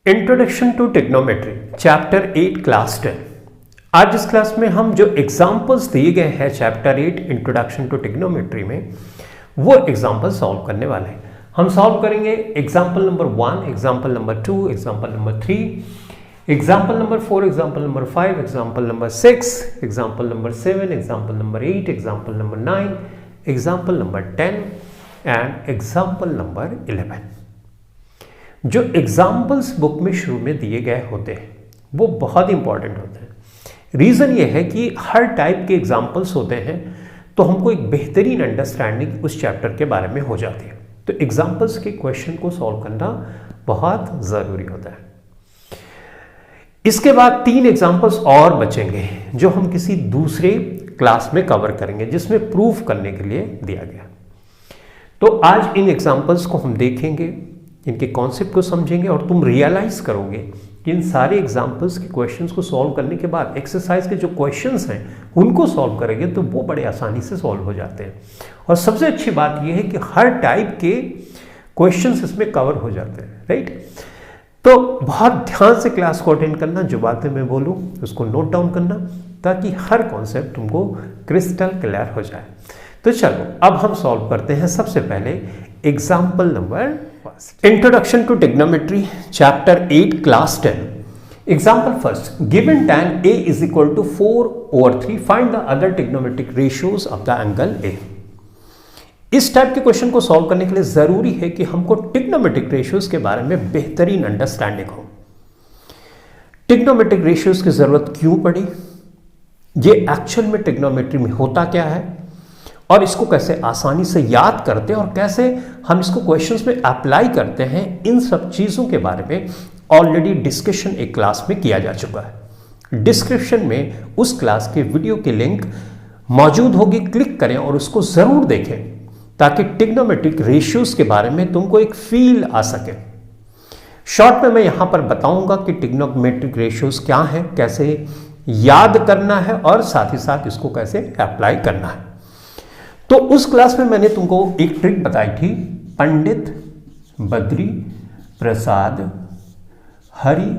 Introduction to trigonometry chapter 8 class 10। आज इस class में हम जो एग्जांपल्स दिए गए हैं चैप्टर 8 इंट्रोडक्शन टू ट्रिग्नोमेट्री में वो एग्जांपल सॉल्व करने वाले हैं। हम सॉल्व करेंगे example number 1, example number 2, example number 3, example number 4, example number 5, example number 6, example number 7, example number 8, example number 9, example number 10 and example number 11। जो एग्जाम्पल्स बुक में शुरू में दिए गए होते हैं वो बहुत इंपॉर्टेंट होते हैं। रीज़न ये है कि हर टाइप के एग्जाम्पल्स होते हैं तो हमको एक बेहतरीन अंडरस्टैंडिंग उस चैप्टर के बारे में हो जाती है। तो एग्जाम्पल्स के क्वेश्चन को सॉल्व करना बहुत ज़रूरी होता है। इसके बाद 3 एग्जाम्पल्स और बचेंगे जो हम किसी दूसरे क्लास में कवर करेंगे जिसमें प्रूफ करने के लिए दिया गया। तो आज इन एग्जाम्पल्स को हम देखेंगे, इनके कॉन्सेप्ट को समझेंगे और तुम रियलाइज करोगे कि इन सारे एग्जाम्पल्स के क्वेश्चंस को सॉल्व करने के बाद एक्सरसाइज के जो क्वेश्चंस हैं उनको सॉल्व करेंगे तो वो बड़े आसानी से सॉल्व हो जाते हैं। और सबसे अच्छी बात यह है कि हर टाइप के क्वेश्चंस इसमें कवर हो जाते हैं, राइट। तो बहुत ध्यान से क्लास को अटेंड करना, जो बातें मैं बोलूँ उसको नोट डाउन करना ताकि हर कॉन्सेप्ट तुमको क्रिस्टल क्लियर हो जाए। तो चलो अब हम सॉल्व करते हैं। सबसे पहले example number Introduction to Trigonometry, Chapter 8, Class 10. Example first. Given tan A is equal to 4/3, find the other trigonometric ratios of the angle A. इस टाइप के क्वेश्चन को सॉल्व करने के लिए जरूरी है कि हमको ट्रिग्नोमेट्रिक रेशियोज के बारे में बेहतरीन अंडरस्टैंडिंग हो। ट्रिग्नोमेट्रिक रेशियोज की जरूरत क्यों पड़ी, ये एक्चुअल में ट्रिग्नोमेट्री में होता क्या है और इसको कैसे आसानी से याद करते हैं और कैसे हम इसको क्वेश्चंस में अप्लाई करते हैं, इन सब चीज़ों के बारे में ऑलरेडी डिस्कशन एक क्लास में किया जा चुका है। डिस्क्रिप्शन में उस क्लास के वीडियो की लिंक मौजूद होगी, क्लिक करें और उसको ज़रूर देखें ताकि ट्रिग्नोमेट्रिक रेशियोज के बारे में तुमको एक फील आ सके। शॉर्ट में मैं यहाँ पर बताऊँगा कि ट्रिग्नोमेट्रिक रेशियोज क्या है, कैसे याद करना है और साथ ही साथ इसको कैसे अप्लाई करना है। तो उस क्लास में मैंने तुमको एक ट्रिक बताई थी, पंडित बद्री प्रसाद हरि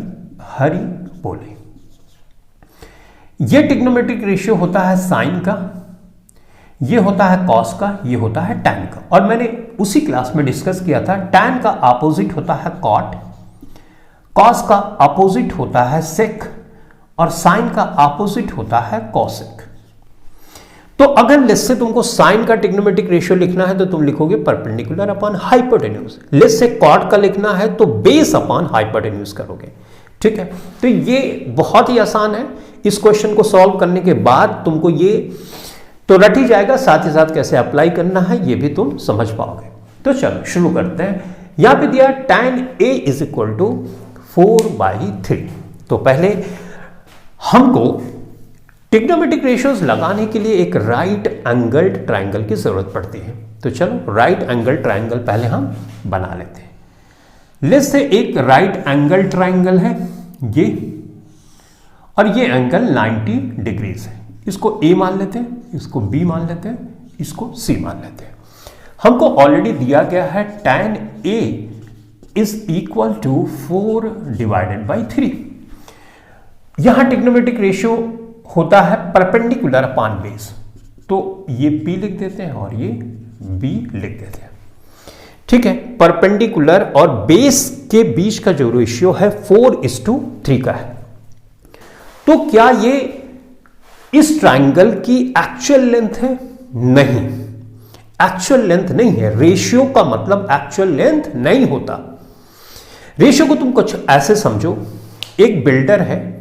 हरि बोले। यह ट्रिग्नोमेट्रिक रेशियो होता है साइन का, यह होता है कॉस का, यह होता है टैन का। और मैंने उसी क्लास में डिस्कस किया था टैन का अपोजिट होता है कॉट, कॉस का अपोजिट होता है सेक और साइन का अपोजिट होता है कॉसेक। तो अगर लेट्स से तुमको साइन का ट्रिग्नोमेट्रिक रेशियो लिखना है तो तुम लिखोगे perpendicular upon hypotenuse. Let's say cot का लिखना है तो बेस अपॉन हाइपोटेन्यूज करोगे, ठीक है। तो ये बहुत ही आसान है। इस क्वेश्चन को सॉल्व करने के बाद तुमको ये तो रट ही जाएगा, साथ ही साथ कैसे अप्लाई करना है ये भी तुम समझ पाओगे। तो चलो शुरू करते हैं। यहां पे दिया tan A is equal to 4/3। तो पहले हमको ट्रिग्नोमेट्रिक रेशियोज लगाने के लिए एक राइट एंगल्ड ट्रायंगल की जरूरत पड़ती है। तो चलो राइट एंगल ट्रायंगल पहले हम बना लेते हैं। लेट्स से एक राइट एंगल ट्रायंगल है ये, और ये एंगल 90 डिग्रीज है। इसको A मान लेते हैं, इसको B मान लेते हैं, इसको C मान लेते हैं। हमको ऑलरेडी दिया गया है tan A is equal to 4/3। यहां ट्रिग्नोमेट्रिक रेशियो होता है परपेंडिकुलर अपॉन बेस, तो ये P लिख देते हैं और ये B लिख देते हैं, ठीक है। परपेंडिकुलर और बेस के बीच का जो रेशियो है 4:3 का है। तो क्या ये इस ट्रायंगल की एक्चुअल लेंथ है? नहीं, एक्चुअल लेंथ नहीं है। रेशियो का मतलब एक्चुअल लेंथ नहीं होता। रेशियो को तुम कुछ ऐसे समझो, एक बिल्डर है,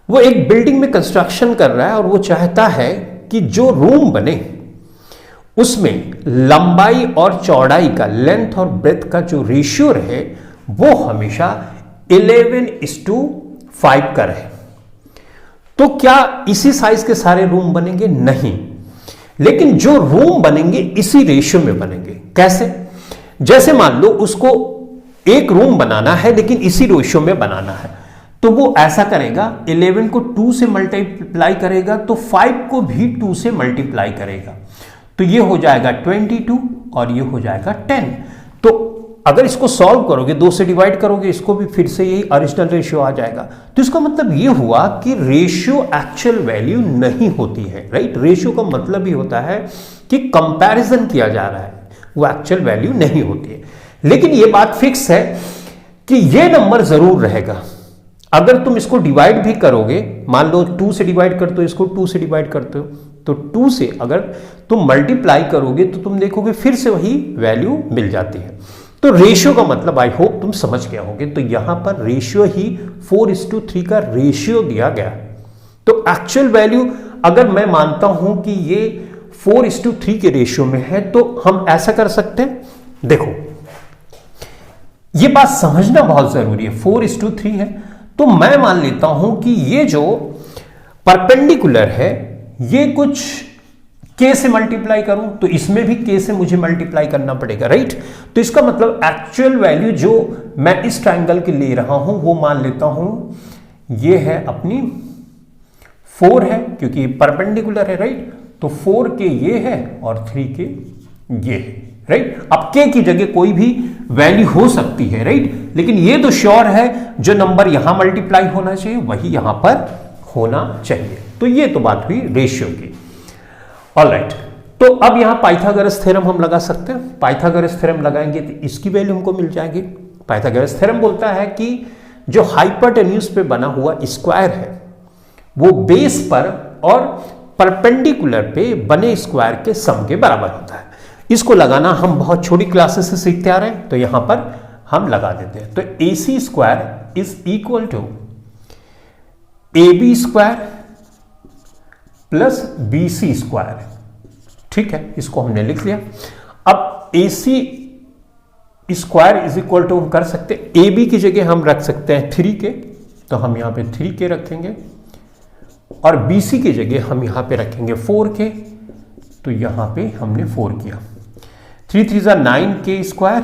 वो एक बिल्डिंग में कंस्ट्रक्शन कर रहा है और वो चाहता है कि जो रूम बने उसमें लंबाई और चौड़ाई का, लेंथ और ब्रेथ का जो रेशियो रहे वो हमेशा 11:5 का रहे। तो क्या इसी साइज के सारे रूम बनेंगे? नहीं, लेकिन जो रूम बनेंगे इसी रेशियो में बनेंगे। कैसे? जैसे मान लो उसको एक रूम बनाना है लेकिन इसी रेशियो में बनाना है, तो वो ऐसा करेगा 11 को 2 से मल्टीप्लाई करेगा तो 5 को भी 2 से मल्टीप्लाई करेगा, तो ये हो जाएगा 22 और ये हो जाएगा 10। तो अगर इसको सॉल्व करोगे, 2 से डिवाइड करोगे इसको भी, फिर से यही ओरिजिनल रेशियो आ जाएगा। तो इसका मतलब ये हुआ कि रेशियो एक्चुअल वैल्यू नहीं होती है, राइट। रेशियो का मतलब ही होता है कि कंपैरिजन किया जा रहा है, वो एक्चुअल वैल्यू नहीं होती है। लेकिन ये बात फिक्स है कि ये नंबर जरूर रहेगा। अगर तुम इसको डिवाइड भी करोगे, मान लो 2 से डिवाइड करते हो, इसको 2 से डिवाइड करते हो, तो 2 से अगर तुम मल्टीप्लाई करोगे तो तुम देखोगे फिर से वही वैल्यू मिल जाती है। तो रेशियो का मतलब आई होप तुम समझ गए होगे। तो यहां पर रेशियो ही 4:3 का रेशियो दिया गया। तो एक्चुअल वैल्यू अगर मैं मानता हूं कि ये 4:3 के रेशियो में है, तो हम ऐसा कर सकते हैं, देखो ये बात समझना बहुत जरूरी है। 4:3 है, तो मैं मान लेता हूं कि ये जो परपेंडिकुलर है ये कुछ k से मल्टीप्लाई करूं, तो इसमें भी k से मुझे मल्टीप्लाई करना पड़ेगा, राइट। तो इसका मतलब एक्चुअल वैल्यू जो मैं इस ट्राइंगल के ले रहा हूं वो मान लेता हूं ये है अपनी 4 है, क्योंकि परपेंडिकुलर है, राइट। तो 4k ये है और 3k ये है, राइट। अब k की जगह कोई भी वैल्यू हो सकती है, राइट, लेकिन ये तो श्योर है जो नंबर यहां मल्टीप्लाई होना चाहिए वही यहां पर होना चाहिए। तो ये तो बात हुई रेशियो की। ऑलराइट, तो अब यहां पाइथागोरस थ्योरम हम लगा सकते हैं। पाइथागोरस थ्योरम लगाएंगे तो इसकी वैल्यू हमको मिल जाएगी। पाइथागोरस थ्योरम बोलता है कि जो हाइपोटेन्यूज पे बना हुआ स्क्वायर है वो बेस पर और परपेंडिकुलर पे बने स्क्वायर के सम के बराबर होता है। इसको लगाना हम बहुत छोटी क्लासेस से सीखते आ रहे हैं, तो यहां पर हम लगा देते हैं। तो AC square is equal to AB square plus BC square, ठीक है, इसको हमने लिख लिया। अब AC square is equal to हम कर सकते हैं, AB की जगह हम रख सकते हैं 3k, तो हम यहां पे 3k रखेंगे, और BC की जगह हम यहां पे रखेंगे 4k, तो यहां पे हमने 4 किया। 3 3 जा 9k square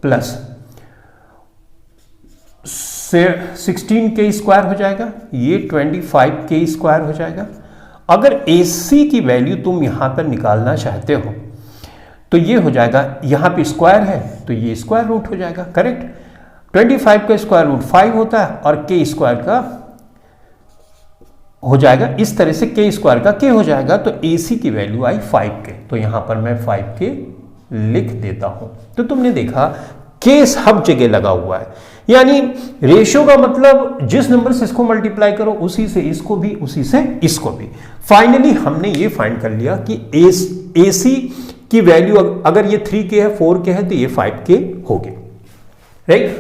plus 16k square हो जाएगा, ये 25k स्क्वायर हो जाएगा। अगर AC की वैल्यू तुम यहां पर निकालना चाहते हो तो ये हो जाएगा, यहां पे स्क्वायर है तो ये स्क्वायर रूट हो जाएगा, करेक्ट। 25 का स्क्वायर रूट 5 होता है और k स्क्वायर का हो जाएगा इस तरह से, k स्क्वायर का k हो जाएगा, तो AC की वैल्यू आई 5k, तो यहां पर मैं 5k लिख देता हूं। तो तुमने देखा केस हर जगह लगा हुआ है, यानी रेशियो का मतलब जिस नंबर से इसको मल्टीप्लाई करो उसी से इसको भी, उसी से इसको भी। फाइनली हमने ये फाइंड कर लिया कि AC की वैल्यू अगर ये 3k है, 4k है, तो ये 5k हो गए, राइट।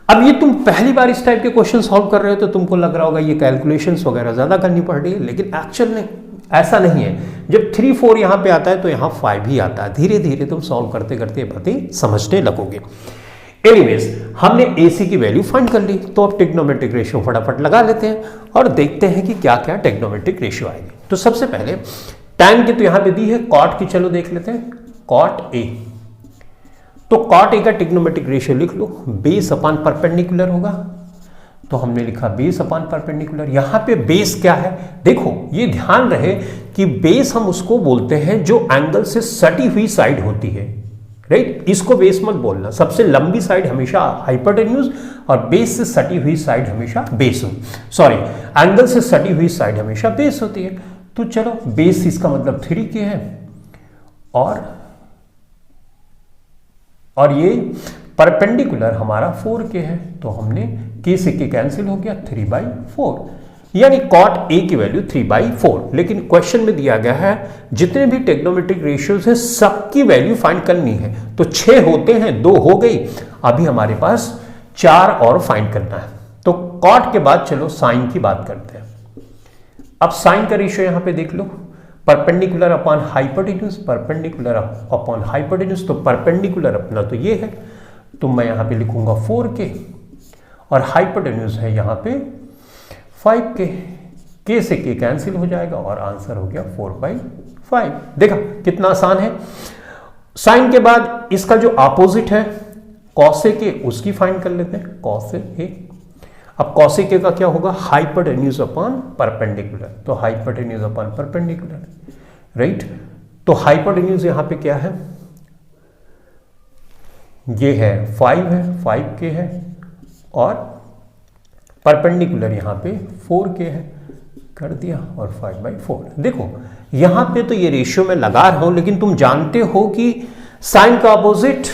अब ये तुम पहली बार इस टाइप के क्वेश्चन सॉल्व कर रहे हो तो तुमको लग रहा होगा ये कैलकुलेशंस वगैरह ज्यादा करनी पड़ रही है, लेकिन एक्चुअल में ऐसा नहीं है। जब 3 4 यहां पे आता है तो यहां 5 ही आता है। धीरे धीरे तुम सॉल्व करते करते बातें समझने लगोगे। एनीवेज, हमने AC की वैल्यू फाइंड कर ली, तो अब ट्रिग्नोमेट्रिक रेशियो फटाफट लगा लेते हैं और देखते हैं कि क्या क्या ट्रिग्नोमेट्रिक रेशियो आएगी। तो सबसे पहले tan की तो यहां पे दी है, cot की चलो देख लेते हैं, cot A। तो cot A का ट्रिग्नोमेट्रिक रेशियो लिख लो, बेस अपॉन परपेंडिकुलर होगा, तो हमने लिखा बेस अपॉन परपेंडिकुलर। यहां पे बेस क्या है, देखो ये ध्यान रहे कि बेस हम उसको बोलते हैं जो एंगल से सटी हुई साइड होती है, राइट। इसको बेस मत बोलना, सबसे लंबी साइड हमेशा हाइपोटेन्यूज और बेस से सटी हुई साइड हमेशा बेस, सॉरी एंगल से सटी हुई साइड हमेशा बेस होती है। तो चलो बेस इसका मतलब 3k है, और ये परपेंडिकुलर हमारा 4k है, तो हमने k से k कैंसिल हो गया, 3/4, यानी cot A की वैल्यू 3/4। लेकिन क्वेश्चन में दिया गया है जितने भी ट्रिग्नोमेट्रिक रेशियोज है सबकी वैल्यू फाइंड करनी है, तो 6 होते हैं, 2 हो गई, अभी हमारे पास 4 और फाइंड करना है। तो cot के बाद चलो साइन की बात करते हैं। अब साइन का रेशियो यहां पे देख लो, perpendicular upon hypotenuse, perpendicular upon hypotenuse, तो परपेंडिकुलर अपना तो ये है, तो मैं यहां पे लिखूंगा 4k और हाइपोटेन्यूज है यहां पे 5k, k से k कैंसिल हो जाएगा और आंसर हो गया 4/5। देखा कितना आसान है। साइन के बाद इसका जो ऑपोजिट है cos A, उसकी फाइंड कर लेते हैं, cos A। अब cos A का क्या होगा, हाइपोटेन्यूज अपॉन परपेंडिकुलर, तो हाइपोटेन्यूज अपॉन परपेंडिकुलर, राइट। तो हाइपोटेन्यूज यहां पे क्या है, ये है 5 है, 5k है, और परपेंडिकुलर यहाँ पे 4k है, कर दिया, और 5/4। देखो यहाँ पे तो ये रेशियो में लगा रहा हूं, लेकिन तुम जानते हो कि साइन का अपोजिट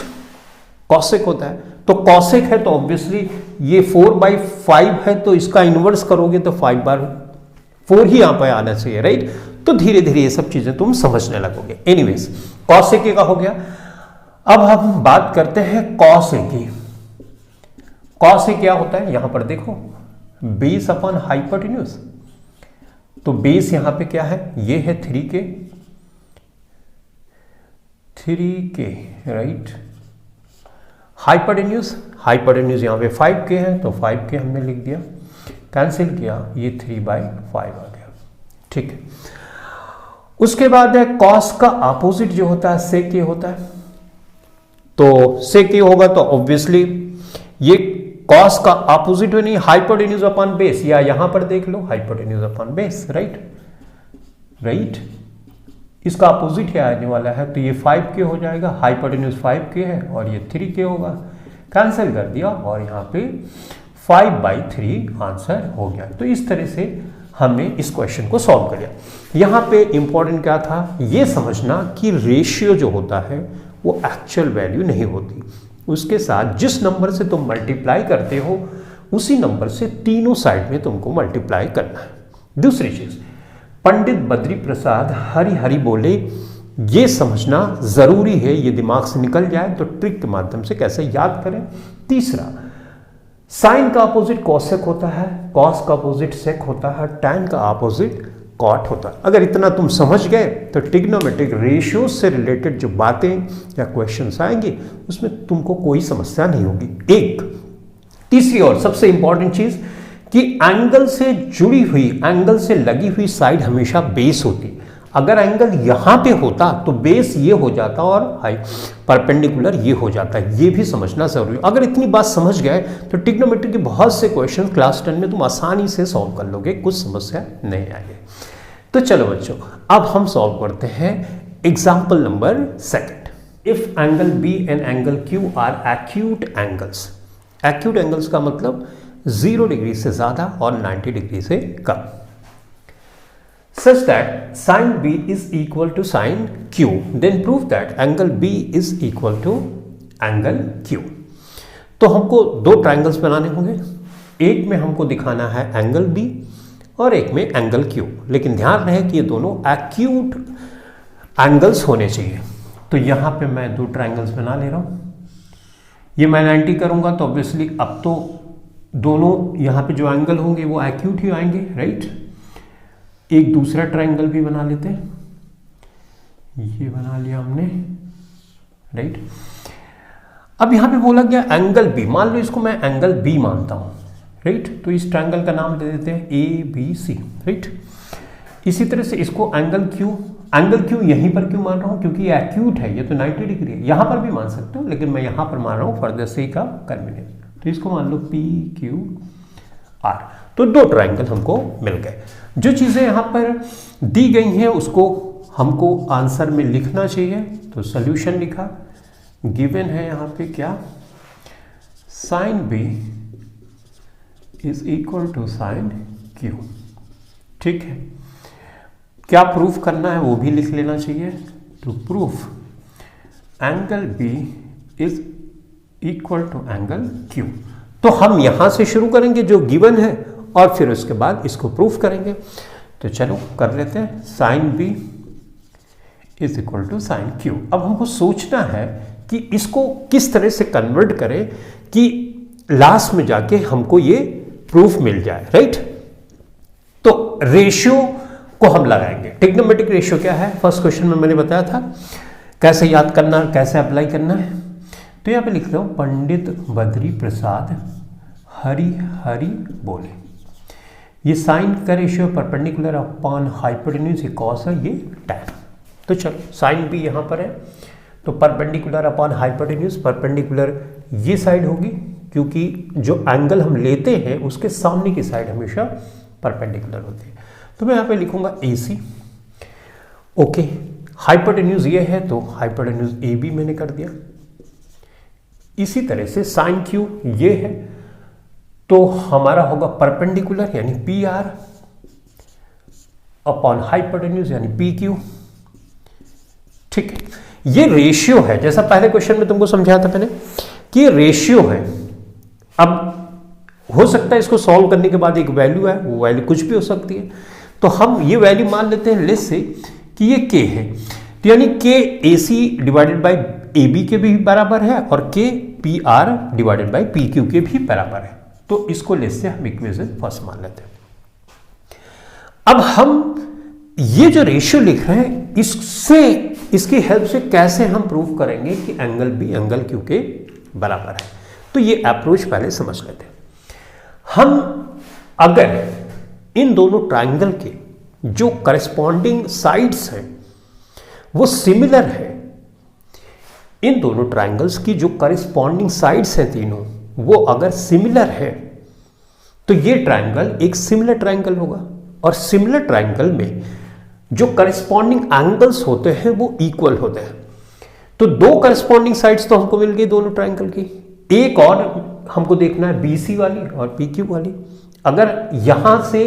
कॉसेक होता है, तो कॉसेक है तो ऑब्वियसली ये 4/5 है, तो इसका इनवर्स करोगे तो 5/4 ही यहां पर आना चाहिए, राइट। तो धीरे धीरे ये सब चीजें तुम समझने लगोगे। एनीवेज, कॉसेक का हो गया। अब हम बात करते हैं कॉस ए की। कॉस ए क्या होता है, यहां पर देखो बेस अपॉन हाइपोटेन्यूज, तो बेस यहां पे क्या है, ये है 3k, राइट। हाइपोटेन्यूज, हाइपोटेन्यूज यहां पे 5k है, तो 5k हमने लिख दिया, कैंसिल किया, ये 3/5 आ गया, ठीक है। उसके बाद है कॉस का अपोजिट जो होता है सेक के होता है, तो सेक के होगा तो ऑब्वियसली ये कॉस का अपोजिट में नहीं, हाइपोटेन्यूज अपॉन बेस, या यहां पर देख लो हाइपोटेन्यूज अपॉन बेस, राइट। इसका अपोजिट क्या आने वाला है, तो ये 5k हो जाएगा, हाइपोटेन्यूज 5k है और ये 3k होगा, कैंसिल कर दिया, और यहाँ पे 5/3 आंसर हो गया। तो इस तरह से हमने इस क्वेश्चन को सॉल्व कर लिया। यहाँ पे इंपॉर्टेंट क्या था, ये समझना कि रेशियो जो होता है वो एक्चुअल वैल्यू नहीं होती, उसके साथ जिस नंबर से तुम मल्टीप्लाई करते हो उसी नंबर से तीनों साइड में तुमको मल्टीप्लाई करना है। दूसरी चीज, पंडित बद्री प्रसाद हरि हरि बोले, ये समझना जरूरी है, ये दिमाग से निकल जाए तो ट्रिक के माध्यम से कैसे याद करें। तीसरा, साइन का अपोजिट कॉसेक होता है, कॉस का अपोजिट सेक होता है, टैन का अपोजिट कॉट होता है। अगर इतना तुम समझ गए तो ट्रिग्नोमेट्रिक रेशियो से रिलेटेड जो बातें या क्वेश्चंस आएंगे उसमें तुमको कोई समस्या नहीं होगी। एक तीसरी और सबसे इंपॉर्टेंट चीज कि एंगल से जुड़ी हुई, एंगल से लगी हुई साइड हमेशा बेस होती। अगर एंगल यहां पे होता तो बेस ये हो जाता और परपेंडिकुलर ये हो जाता है, ये भी समझना जरूरी है। अगर इतनी बात समझ गए तो ट्रिग्नोमेट्री के बहुत से क्वेश्चन क्लास 10 में तुम आसानी से सॉल्व कर लोगे, कुछ समस्या नहीं आएगी। तो चलो बच्चों, अब हम सॉल्व करते हैं example number 2। If angle B and angle Q are acute angles, acute angles का मतलब 0 डिग्री से ज्यादा और 90 डिग्री से कम, such that sin B is equal to sin Q, then prove that angle B is equal to angle Q। तो हमको दो triangles बनाने होंगे, एक में हमको दिखाना है एंगल B और एक में एंगल Q, लेकिन ध्यान रहे कि ये दोनों एक्यूट एंगल्स होने चाहिए। तो यहां पे मैं दो ट्रायंगल्स बना ले रहा हूं, ये मैं 90 करूंगा तो ऑब्वियसली अब तो दोनों यहाँ पे जो एंगल होंगे वो एक्यूट ही आएंगे, राइट। एक दूसरा ट्रायंगल भी बना लेते हैं, ये बना लिया हमने, राइट। अब यहां पे बोला गया एंगल बी, मान लो इसको मैं एंगल बी मानता हूं, राइट। तो इस ट्रायंगल का नाम दे देते हैं ABC, राइट। इसी तरह से इसको एंगल क्यू, एंगल क्यू यहीं पर क्यों मान रहा हूं, क्योंकि ये एक्यूट है, ये तो 90 डिग्री है। यहां पर भी मान सकते हो लेकिन मैं यहां पर मान रहा हूं for the sake of convenience, तो इसको मान लो PQR। तो दो ट्रायंगल हमको मिल गए। जो चीजें यहां पर दी गई हैं उसको हमको आंसर में लिखना चाहिए, तो सॉल्यूशन लिखा, गिवन है यहां पे क्या, sine B is equal to sine Q, ठीक है। क्या प्रूफ करना है वो भी लिख लेना चाहिए, तो proof angle B is equal to angle Q। तो हम यहां से शुरू करेंगे जो गिवन है और फिर उसके बाद इसको प्रूफ करेंगे। तो चलो कर लेते हैं, sine B is equal to sine Q। अब हमको सोचना है कि इसको किस तरह से कन्वर्ट करें कि लास्ट में जाके हमको ये प्रूफ मिल जाए, राइट। तो रेशियो को हम लगाएंगे। ट्रिग्नोमेट्रिक रेशियो क्या है, फर्स्ट क्वेश्चन में मैंने बताया था कैसे याद करना, कैसे अप्लाई करना है। तो यहां पे लिख रहा हूं, पंडित बद्री प्रसाद हरि हरि बोले, ये साइन का रेशियो परपेंडिकुलर अपॉन हाइपोटेन्यूज, ये कॉस है, ये टैन। तो चलो साइन भी यहां पर है, तो परपेंडिकुलर अपॉन हाइपोटेन्यूज, परपेंडिकुलर ये साइड होगी क्योंकि जो एंगल हम लेते हैं उसके सामने की साइड हमेशा परपेंडिकुलर होती है। तो मैं यहां पे लिखूंगा AC, ओके। हाइपोटेन्यूज ये है तो हाइपोटेन्यूज AB मैंने कर दिया, इसी तरह से साइन क्यू ये है, तो हमारा होगा परपेंडिकुलर यानी पी आर अपॉन हाइपोटेन्यूज यानी पी क्यू। ठीक है, ये रेशियो है, जैसा पहले क्वेश्चन में तुमको समझाया था मैंने कि ये रेशियो है। अब हो सकता है इसको सॉल्व करने के बाद एक वैल्यू है, वो वैल्यू कुछ भी हो सकती है, तो हम ये वैल्यू मान लेते हैं लेस से कि ये के है, तो यानी के A C divided by A B के भी बराबर है और के P R divided by P Q के भी बराबर है। तो इसको लेस से हम इक्वेशन फर्स्ट मान लेते हैं। अब हम ये जो रेशियो लिख रहे हैं, इससे इसकी हेल्प से कैसे हम प्रूव करेंगे कि एंगल बी एंगल क्यू के बराबर है, तो ये अप्रोच पहले समझ लेते हैं। हम अगर इन दोनों ट्राइंगल के जो करस्पॉन्डिंग साइड्स हैं वो सिमिलर है, इन दोनों ट्राइंगल्स की जो करस्पॉन्डिंग साइड्स हैं तीनों वो अगर सिमिलर है, तो ये ट्राइंगल एक सिमिलर ट्राइंगल होगा। और सिमिलर ट्राइंगल में जो करस्पॉन्डिंग एंगल्स होते हैं वो इक्वल होते हैं। तो दो करस्पॉन्डिंग साइड्स तो हमको मिल गई दोनों ट्राइंगल की, एक और हमको देखना है बीसी वाली और पीक्यू वाली। अगर यहां से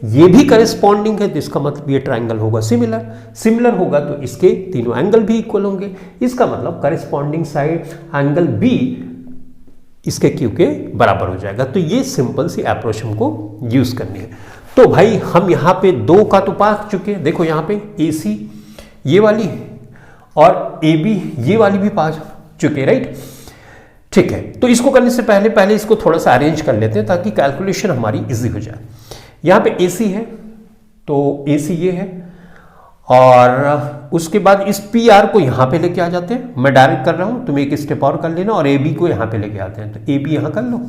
ये भी करस्पॉन्डिंग है तो इसका मतलब ये ट्राइंगल होगा सिमिलर होगा तो इसके तीनों एंगल भी इक्वल होंगे। इसका मतलब करस्पॉन्डिंग साइड एंगल बी इसके क्यू के बराबर हो जाएगा। तो ये सिंपल सी अप्रोच हमको यूज करनी है। तो भाई हम यहां पे दो का तो पा चुके हैं, देखो यहां पे ए सी ये वाली और ए बी ये वाली भी पा चुके, राइट। ठीक है, तो इसको करने से पहले इसको थोड़ा सा अरेंज कर लेते हैं ताकि कैलकुलेशन हमारी इजी हो जाए। यहां पे ए सी है तो ए सी ये है, और उसके बाद इस पी आर को यहां पे लेके आ जाते हैं। मैं डायरेक्ट कर रहा हूं, तुम एक स्टेप और कर लेना, और ए बी को यहां पे लेके आते हैं। तो ए बी यहां कर लो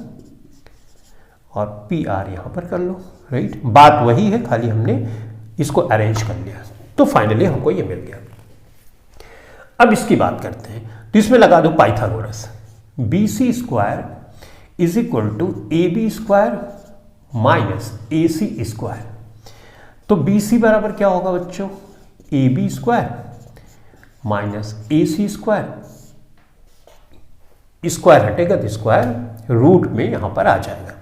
और पी आर यहां पर कर लो, राइट। बात वही है, खाली हमने इसको अरेंज कर लिया, तो फाइनली हमको ये मिल गया। अब इसकी बात करते हैं, तो इसमें लगा दो Pythagoras. B C square is equal to A B square minus A C square. तो बी सी बराबर क्या होगा बच्चों, A B square minus A C square. Square हटेगा तो स्क्वायर रूट में यहां पर आ जाएगा।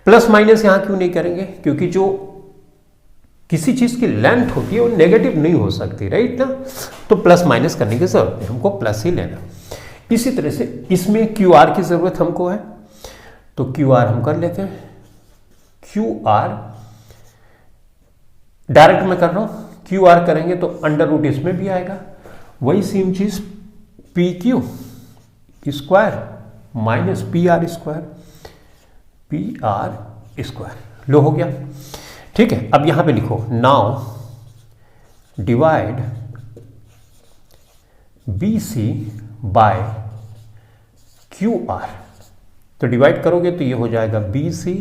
प्लस माइनस यहां क्यों नहीं करेंगे, क्योंकि जो किसी चीज की लेंथ होती है वो नेगेटिव नहीं हो सकती, राइट ना। तो प्लस माइनस करने की जरूरत नहीं, हमको प्लस ही लेना। इसी तरह से इसमें क्यू आर की जरूरत हमको है, तो क्यू आर हम कर लेते हैं। क्यू आर डायरेक्ट में कर रहा हूं, क्यू आर करेंगे तो अंडर रूट इसमें भी आएगा, वही सेम चीज P Q square minus P R square, P R square. लो हो गया, ठीक है। अब यहां पे लिखो now divide B C by Q R. तो डिवाइड करोगे तो ये हो जाएगा बी सी,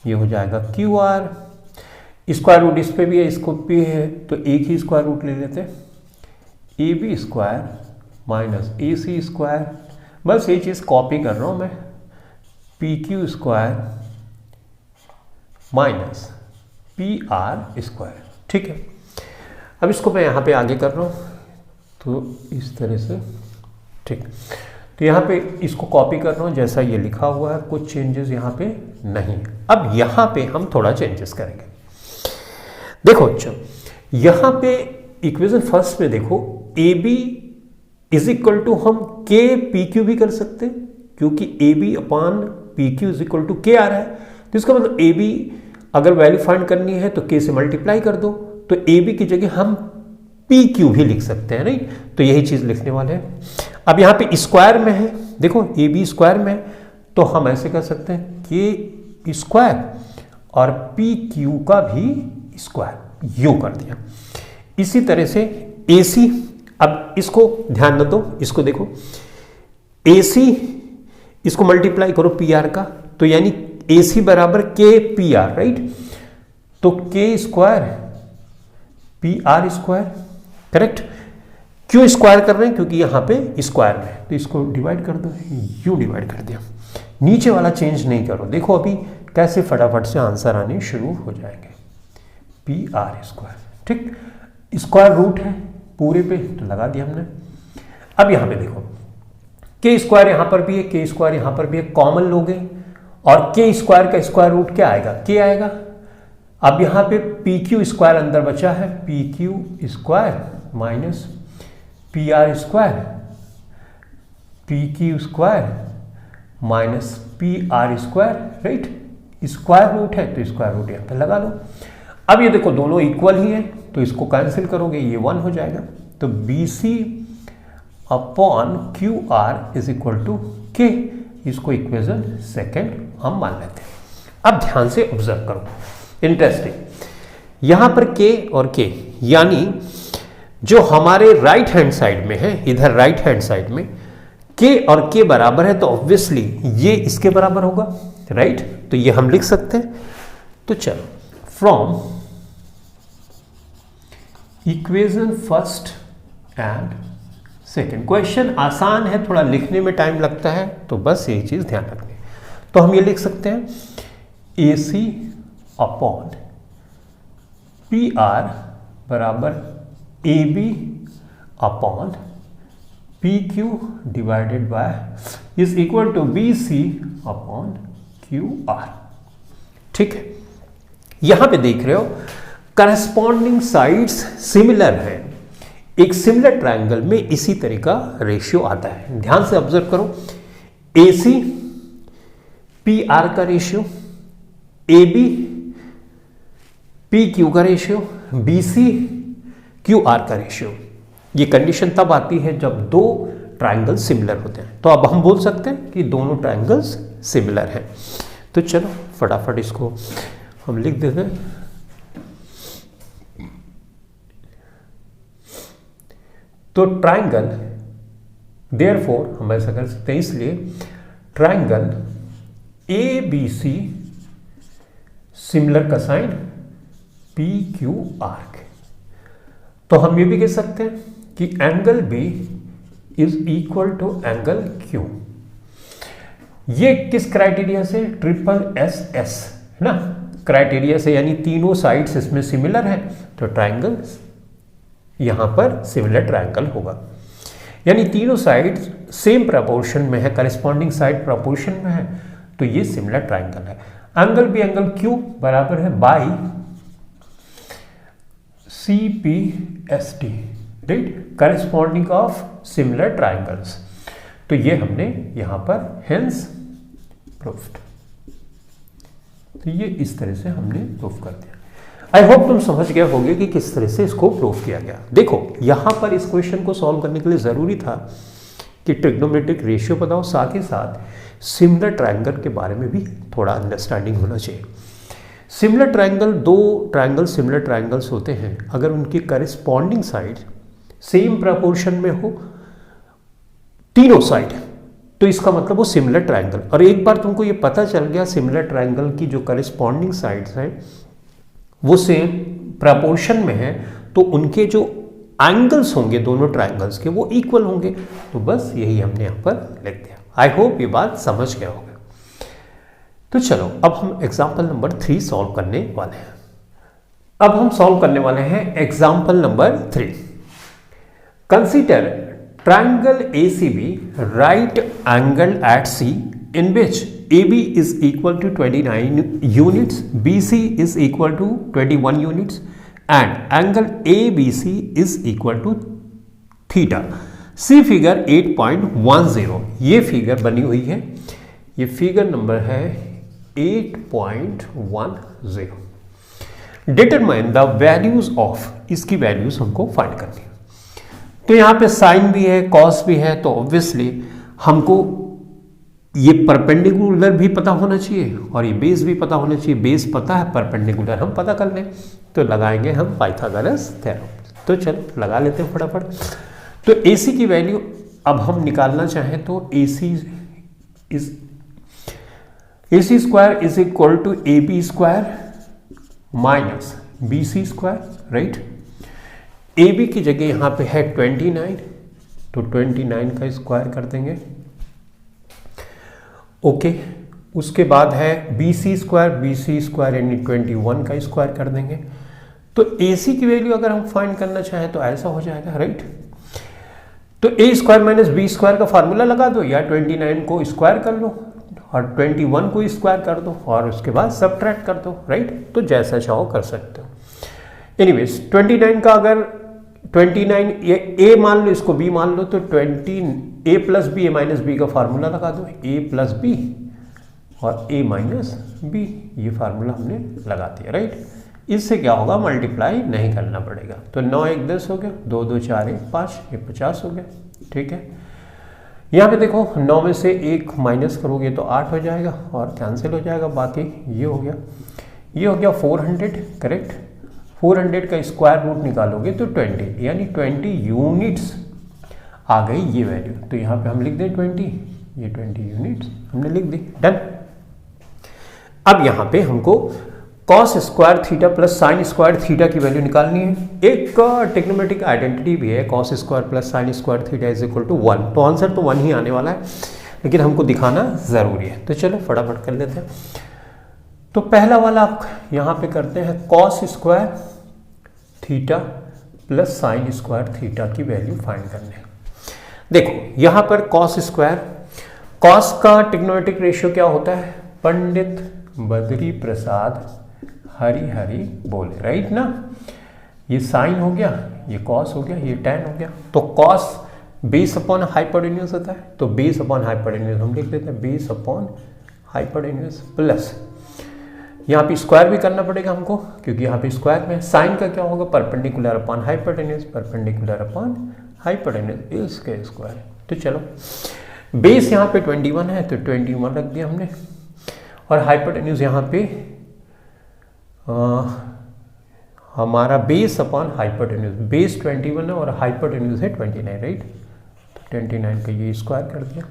ये हो जाएगा क्यू आर। स्क्वायर रूट इस पे भी है, इसको भी है, तो एक ही स्क्वायर रूट ले लेते हैं। A B square minus A C square, बस ये चीज कॉपी कर रहा हूं मैं, P Q square minus P R square, ठीक है। अब इसको मैं यहां पे आगे कर रहा हूं, तो इस तरह से, ठीक। तो यहाँ पे इसको कॉपी कर रहा हूँ जैसा ये लिखा हुआ है, कुछ चेंजेस यहाँ पे नहीं। अब यहाँ पे हम थोड़ा चेंजेस करेंगे। देखो अच्छा, यहाँ पे इक्वेशन फर्स्ट में देखो A B is equal to हम के पी क्यू भी कर सकते हैं, क्योंकि A B upon P Q is equal to K आ रहा है। तो इसका मतलब ए बी अगर वैल्यू फाइंड करनी है तो के से मल्टीप्लाई कर दो, तो ए बी की जगह हम पी क्यू भी लिख सकते हैं, नहीं। तो यही चीज लिखने वाले हैं। अब यहाँ पे स्क्वायर में है, देखो ए बी स्क्वायर में, तो हम ऐसे कर सकते हैं के स्क्वायर और पी क्यू का भी स्क्वायर, यू कर दिया। इसी तरह से ए सी, अब इसको ध्यान न दो, इसको देखो ए सी, इसको मल्टीप्लाई करो पी आर का, तो यानी ए सी बराबर के पी आर, राइट। तो K square P R square, correct. क्यों स्क्वायर कर रहे हैं, क्योंकि यहां पे स्क्वायर में, तो इसको डिवाइड कर दो, यू डिवाइड कर दिया। नीचे वाला चेंज नहीं करो, देखो अभी कैसे फटाफट से आंसर आने शुरू हो जाएंगे। पी आर स्क्वायर, ठीक। स्क्वायर रूट है पूरे पे, तो लगा दिया हमने। अब यहां पे देखो के स्क्वायर यहां पर भी है, के स्क्वायर यहां पर भी है, कॉमन लोगे और के स्क्वायर का स्क्वायर रूट क्या आएगा, के आएगा। अब यहां पे पी क्यू स्क्वायर अंदर बचा है, P Q square minus P R square, P Q square minus P R square, right. Square root है तो स्क्वायर रूट यहां पे लगा लो। अब ये देखो दोनों इक्वल ही है तो इसको कैंसिल करोगे, ये 1 हो जाएगा। तो B C upon Q R is equal to K, इसको इक्वेशन सेकेंड हम मान लेते हैं। अब ध्यान से ऑब्जर्व करो, इंटरेस्टिंग, यहां पर के और के यानी जो हमारे राइट हैंड साइड में है, इधर राइट हैंड साइड में के और के बराबर है तो ऑब्वियसली ये इसके बराबर होगा, राइट। तो ये हम लिख सकते हैं। तो चलो from equation first and second, question आसान है, थोड़ा लिखने में टाइम लगता है तो बस यही चीज ध्यान रखनी। तो हम ये लिख सकते हैं A C upon P R बराबर A B upon P Q divided by is equal to B C upon Q R. ठीक है, यहां पे देख रहे हो करस्पॉन्डिंग साइड्स सिमिलर है। एक सिमिलर ट्रायंगल में इसी तरह का रेशियो आता है, ध्यान से ऑब्जर्व करो। ए सी पी आर का ratio, A B P Q का ratio, B C Q R का रेशियो। ये कंडीशन तब आती है जब दो ट्रायंगल सिमिलर होते हैं। तो अब हम बोल सकते हैं कि दोनों ट्रायंगल्स सिमिलर हैं। तो चलो फटाफट इसको हम लिख देते हैं। तो ट्रायंगल, देयरफॉर हम ऐसा कर सकते हैं, इसलिए triangle A B C similar का साइन पी क्यू आर के। तो हम ये भी कह सकते हैं कि angle B is equal to angle Q. ये किस क्राइटेरिया से, ट्रिपल एस एस है ना, क्राइटेरिया से, यानी तीनों साइड्स इसमें सिमिलर है तो ट्रायंगल यहां पर सिमिलर ट्रायंगल होगा। यानी तीनों साइड्स सेम प्रपोर्शन में है, करेस्पॉन्डिंग साइड प्रपोर्शन में है तो ये सिमिलर ट्रायंगल है। एंगल बी एंगल क्यू बराबर है by C P S T, right, corresponding of similar triangles. तो ये हमने यहां पर हेंस प्रूफ्ड। तो ये इस तरह से हमने प्रूफ कर दिया। आई होप तुम समझ गए होगे कि किस तरह से इसको प्रूफ किया गया। देखो यहां पर इस क्वेश्चन को सॉल्व करने के लिए जरूरी था कि ट्रिग्नोमेट्रिक रेशियो बताओ, साथ ही साथ सिमिलर ट्रायंगल के बारे में भी थोड़ा अंडरस्टैंडिंग होना चाहिए। सिमिलर ट्रायंगल, दो ट्रायंगल सिमिलर ट्रायंगल्स होते हैं अगर उनकी करेस्पॉन्डिंग साइड सेम प्रपोर्शन में हो तीनों साइड, तो इसका मतलब वो सिमिलर ट्रायंगल। और एक बार तुमको ये पता चल गया सिमिलर ट्रायंगल की जो करेस्पॉन्डिंग साइड्स हैं वो सेम प्रपोर्शन में है तो उनके जो एंगल्स होंगे दोनों ट्रायंगल्स के वो इक्वल होंगे। तो बस यही हमने यहां पर लिख दिया। आई होप ये बात समझ गए होगे। तो चलो अब हम एग्जाम्पल नंबर 3 सॉल्व करने वाले हैं। अब हम सॉल्व करने वाले हैं example number 3। Consider triangle ACB right angle at C in which AB is equal to 29 units, BC is equal to 21 units and angle ABC is equal to theta. See figure 8.10। ये figure बनी हुई है, ये figure number है 8.10। Determine the values of, इसकी values हमको find करनी है। तो यहां पे साइन भी है कॉस भी है तो ऑब्वियसली हमको ये परपेंडिकुलर भी पता होना चाहिए और ये बेस भी पता होना चाहिए। बेस पता है, परपेंडिकुलर हम पता कर लें तो लगाएंगे हम पाइथागोरस थ्योरम। तो चलो लगा लेते हैं फटाफट। तो AC की वैल्यू अब हम निकालना चाहें तो AC square is equal to AB square minus BC square, right. AB की जगह यहां पे है 29 तो 29 का स्क्वायर कर देंगे, ओके। उसके बाद है BC स्क्वायर यानी 21 का स्क्वायर कर देंगे। तो AC की वैल्यू अगर हम फाइंड करना चाहें तो ऐसा हो जाएगा, राइट। तो ए स्क्वायर माइनस बी स्क्वायर का फार्मूला लगा दो, या 29 को स्क्वायर कर लो और 21 को स्क्वायर कर दो और उसके बाद सबट्रैक्ट कर दो, राइट। तो जैसा चाहो कर सकते हो। एनीवेज 29 का अगर 29 ये ए मान लो, इसको बी मान लो, तो 20 ए प्लस बी, ए माइनस बी का फार्मूला लगा दो, ए प्लस बी और ए माइनस बी, ये फार्मूला हमने लगा दिया, राइट। इससे क्या होगा, मल्टीप्लाई नहीं करना पड़ेगा। तो 9 1 10 हो गया, 2 2 4 1 5, ये 50 हो गया, ठीक है। यहाँ पे देखो 9 में से 1 माइनस करोगे तो 8 हो जाएगा और कैंसिल हो जाएगा, बाकी ये हो गया, ये हो गया 400, करेक्ट। 400 का स्क्वायर रूट निकालोगे तो 20, यानी 20 यूनिट्स आ गई ये वैल्यू। तो यहाँ पे हम लिख दें 20, ये 20 यूनिट्स हमने लिख दी, डन। अब यहाँ पे हमको cos square theta plus sine square theta की वैल्यू निकालनी है। एक ट्रिग्नोमेट्रिक आइडेंटिटी भी है, cos square plus sine square theta is equal to 1। तो आंसर तो 1 ही आने वाला है, लेकिन हमको दिखाना जरूरी है। तो चलो फटाफट कर लेते हैं। तो पहला वाला आप यहाँ पे करते हैं, cos square theta plus sine square theta की वैल्यू फाइंड करने। देखो यहाँ पर कॉस स्क्वायर, कॉस का ट्रिग्नोमेट्रिक रेशियो क्या होता है, पंडित बद्री प्रसाद हरि हरि बोले, राइट ना। ये साइन हो गया, ये कॉस हो गया, ये टैन हो गया। तो कॉस बेस अपॉन हाइपोटेन्यूज होता है, तो बेस अपॉन हाइपोटेन्यूज हम लिख देते हैं, बेस अपॉन हाइपोटेन्यूज प्लस, यहाँ पे स्क्वायर भी करना पड़ेगा हमको, क्योंकि यहाँ पे स्क्वायर में साइन का क्या होगा, perpendicular upon hypotenuse, perpendicular upon hypotenuse इसके स्क्वायर। तो चलो बेस यहाँ पे 21 है, तो 21 रख दिया हमने, और हाइपोटेन्यूज यहाँ पे हमारा बेस अपॉन हाइपोटेन्यूज, बेस 21 है और हाइपोटेन्यूज है 29, राइट। तो 29 का ये स्क्वायर कर दिया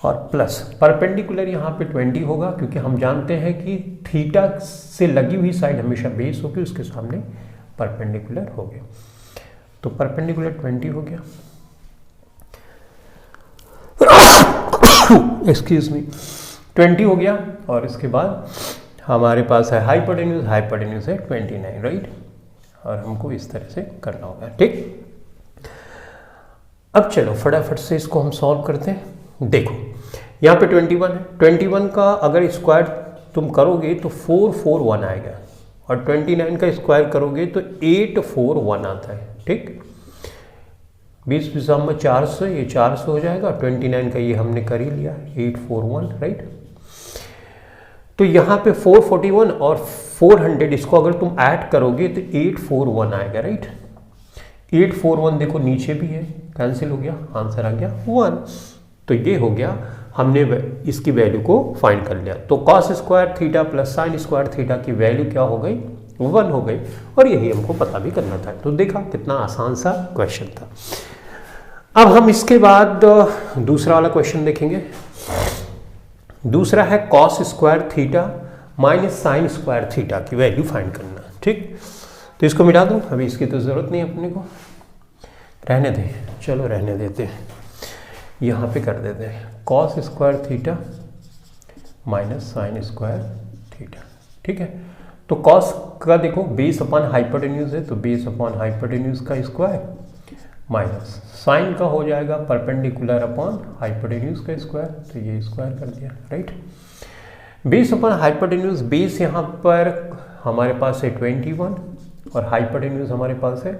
और प्लस परपेंडिकुलर यहाँ पे 20 होगा, क्योंकि हम जानते हैं कि थीटा से लगी हुई साइड हमेशा बेस होगी, उसके सामने परपेंडिकुलर हो गया। तो परपेंडिकुलर 20 हो गया, एक्सक्यूज मी, 20 हो गया। और इसके बाद हमारे पास है हाइपोटेन्यूज, हाइपोटेन्यूज है 29, राइट। और हमको इस तरह से करना होगा, ठीक। अब चलो फटाफट से इसको हम सॉल्व करते हैं। देखो यहाँ पे 21 है, 21 का अगर स्क्वायर तुम करोगे तो 441 आएगा, और 29 का स्क्वायर करोगे तो 841 आता है, ठीक। 20 में 400, ये 400 हो जाएगा, 29 का ये हमने कर ही लिया 841, राइट। तो यहाँ पे 441 और 400 इसको अगर तुम ऐड करोगे तो 841 आएगा, राइट। 841 देखो नीचे भी है, कैंसिल हो गया, आंसर आ गया 1। तो ये हो गया, हमने इसकी वैल्यू को फाइंड कर लिया। तो cos square theta plus sine square theta की वैल्यू क्या हो गई, 1 हो गई, और यही हमको पता भी करना था। तो देखा कितना आसान सा क्वेश्चन था। अब हम इसके बाद दूसरा वाला क्वेश्चन देखेंगे। दूसरा है cos square theta minus sign square theta की वैल्यू फाइंड करना, ठीक। तो इसको मिटा दूं, अभी इसकी तो जरूरत नहीं अपने को, रहने दें, चलो रहने देते हैं। यहाँ पे कर देते हैं cos square theta minus sign square theta, ठीक है। तो कॉस का देखो बेस अपॉन हाइपोटेन्यूज है, तो बेस अपॉन हाइपोटेन्यूज का स्क्वायर, माइनस साइन का हो जाएगा परपेंडिकुलर अपॉन हाइपोटेन्यूज का स्क्वायर, तो ये स्क्वायर कर दिया, right. Base upon hypotenuse, base यहाँ पर हमारे पास है 21 और हाइपोटेन्यूज हमारे पास है